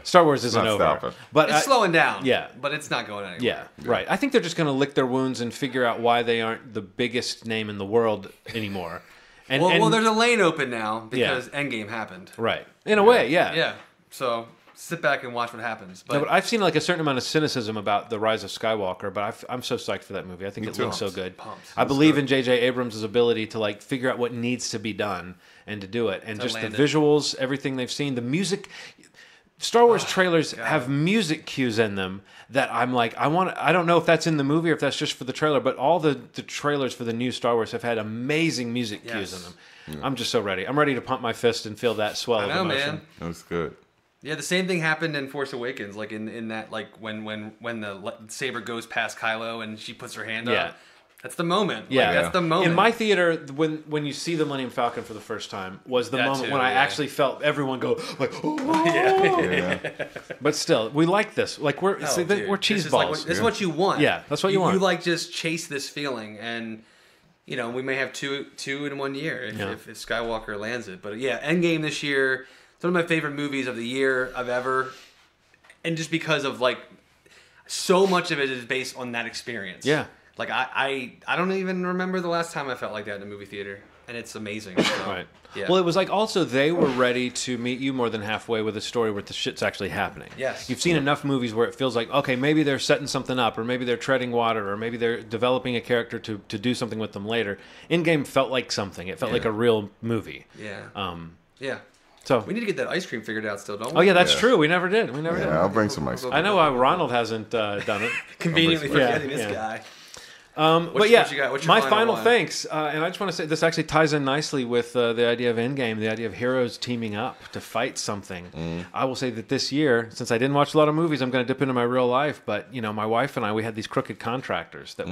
Star Wars isn't over. Stopping. But it's slowing down. Yeah, but it's not going anywhere. Yeah, right. I think they're just going to lick their wounds and figure out why they aren't the biggest name in the world anymore. Well, there's a lane open now because Endgame happened. Right. In a way, yeah. Yeah. So sit back and watch what happens. But, no, but I've seen like a certain amount of cynicism about the Rise of Skywalker, but I'm so psyched for that movie. I think it looks so good. I believe in J.J. Abrams' ability to like figure out what needs to be done and to do it, and just the visuals, everything they've seen, the music. Star Wars trailers have music cues in them that I'm like, I don't know if that's in the movie or if that's just for the trailer, but all the trailers for the new Star Wars have had amazing music cues in them. Yeah. I'm just so ready. I'm ready to pump my fist and feel that swell of emotion. Man. That's good. Yeah, the same thing happened in Force Awakens, like in that, like when the saber goes past Kylo and she puts her hand up. That's the moment. Yeah, that's the moment. In my theater, when you see the Millennium Falcon for the first time, was the moment when I actually felt everyone go like, oh. But still, we like this. Like we're cheese balls. This is what you want. Yeah, that's what you want. You like just chase this feeling, and we may have two in 1 year if Skywalker lands it. But Endgame this year. It's one of my favorite movies of the year I've ever, and just because of like, so much of it is based on that experience. Yeah. Like I don't even remember the last time I felt like that in a movie theater, and it's amazing. So, right. Yeah. Well, it was like also they were ready to meet you more than halfway with a story where the shit's actually happening. Yes. You've seen enough movies where it feels like, okay, maybe they're setting something up, or maybe they're treading water, or maybe they're developing a character to do something with them later. Endgame felt like something. It felt like a real movie. Yeah. Yeah. So we need to get that ice cream figured out still, don't we? Oh yeah, that's true. We never did. I'll bring some ice cream. I know Ronald hasn't done it. Conveniently forgetting this guy. But yeah, my final thanks, and I just want to say this actually ties in nicely with the idea of Endgame, the idea of heroes teaming up to fight something. I will say that this year, since I didn't watch a lot of movies, I'm going to dip into my real life. But my wife and I, we had these crooked contractors that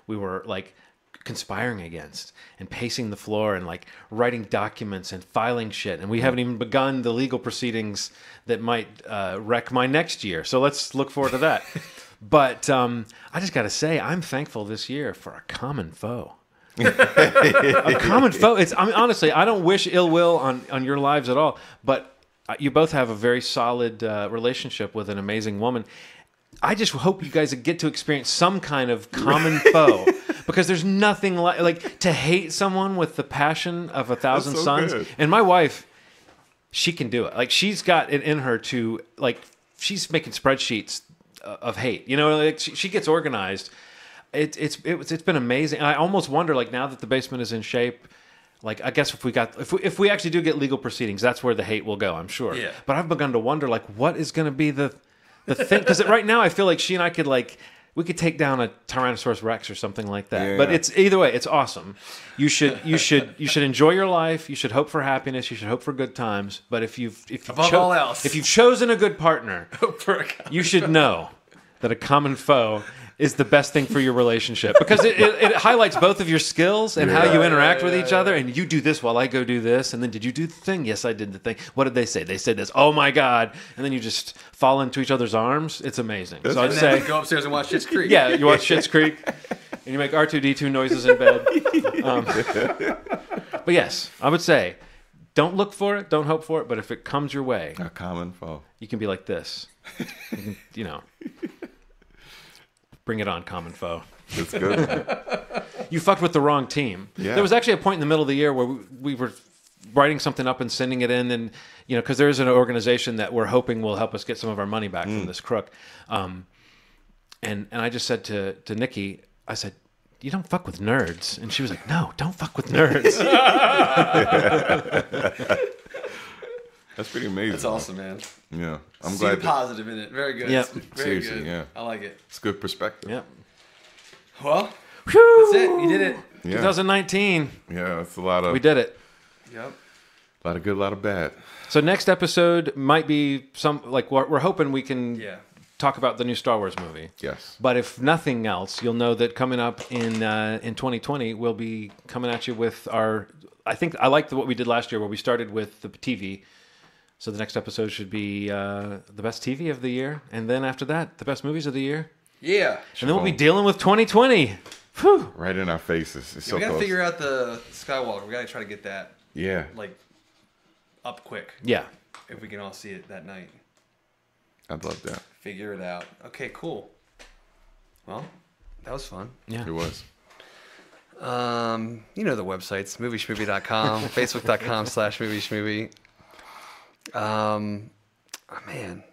we were like conspiring against and pacing the floor and like writing documents and filing shit, and we haven't even begun the legal proceedings that might wreck my next year. So let's look forward to that. But I just got to say, I'm thankful this year for a common foe. A common foe. Honestly, I don't wish ill will on your lives at all, but you both have a very solid relationship with an amazing woman. I just hope you guys get to experience some kind of common foe, because there's nothing like to hate someone with the passion of 1,000 suns. Good. And my wife, she can do it. Like she's got it in her to like she's making spreadsheets of hate. Like she gets organized. It's been amazing. I almost wonder, like now that the basement is in shape, like I guess if we actually do get legal proceedings, that's where the hate will go, I'm sure. Yeah. But I've begun to wonder, like, what is going to be the thing? Because right now I feel like she and I could we could take down a Tyrannosaurus Rex or something like that. Yeah. But it's either way, it's awesome. You should enjoy your life. You should hope for happiness. You should hope for good times. But if you've chosen a good partner, you should know that a common foe is the best thing for your relationship, because it highlights both of your skills and how you interact with each other. And you do this while I go do this. And then, did you do the thing? Yes, I did the thing. What did they say? They said this. Oh my God. And then you just fall into each other's arms. It's amazing. So I'd say go upstairs and watch Schitt's Creek. Yeah, you watch Schitt's Creek and you make R2-D2 noises in bed. But yes, I would say, don't look for it. Don't hope for it. But if it comes your way, a common foe, you can be like this. Bring it on, common foe. That's good. You fucked with the wrong team. Yeah. There was actually a point in the middle of the year where we were writing something up and sending it in, and because there is an organization that we're hoping will help us get some of our money back from this crook. And I just said to Nikki, I said, "You don't fuck with nerds," and she was like, "No, don't fuck with nerds." That's pretty amazing. That's awesome, man. Yeah, I'm glad. See positive in it. Very good. Yeah, very good. Yeah, I like it. It's good perspective. Yeah. Well, that's it. You did it. Yeah. 2019. Yeah, it's a lot of. We did it. Yep. A lot of good, a lot of bad. So next episode might be we're hoping we can talk about the new Star Wars movie. Yes. But if nothing else, you'll know that coming up in 2020, we'll be coming at you with our. I think I liked what we did last year, where we started with the TV So the next episode should be the best TV of the year, and then after that, the best movies of the year. Yeah. And then we'll be dealing with 2020. Whew. Right in our faces. It's so We gotta close. figure out the Skywalker. We gotta try to get that Yeah. like up quick. Yeah. If we can all see it that night. I'd love that. Figure it out. Okay, cool. Well, that was fun. Yeah. It was. You know the websites, movieschmovie.com, facebook.com/movieschmovie. Oh man.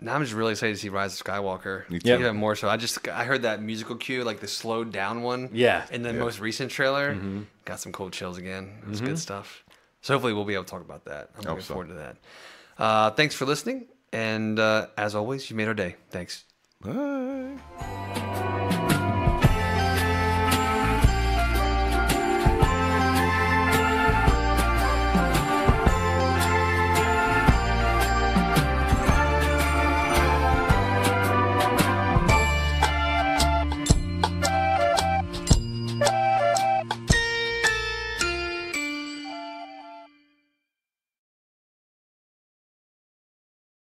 Now I'm just really excited to see Rise of Skywalker. Me too. Yep. Even more so. I heard that musical cue, like the slowed down one. Yeah. In the most recent trailer. Got some cold chills again. It was good stuff. So hopefully we'll be able to talk about that. I'm looking forward to that. Thanks for listening. And as always, you made our day. Thanks. Bye.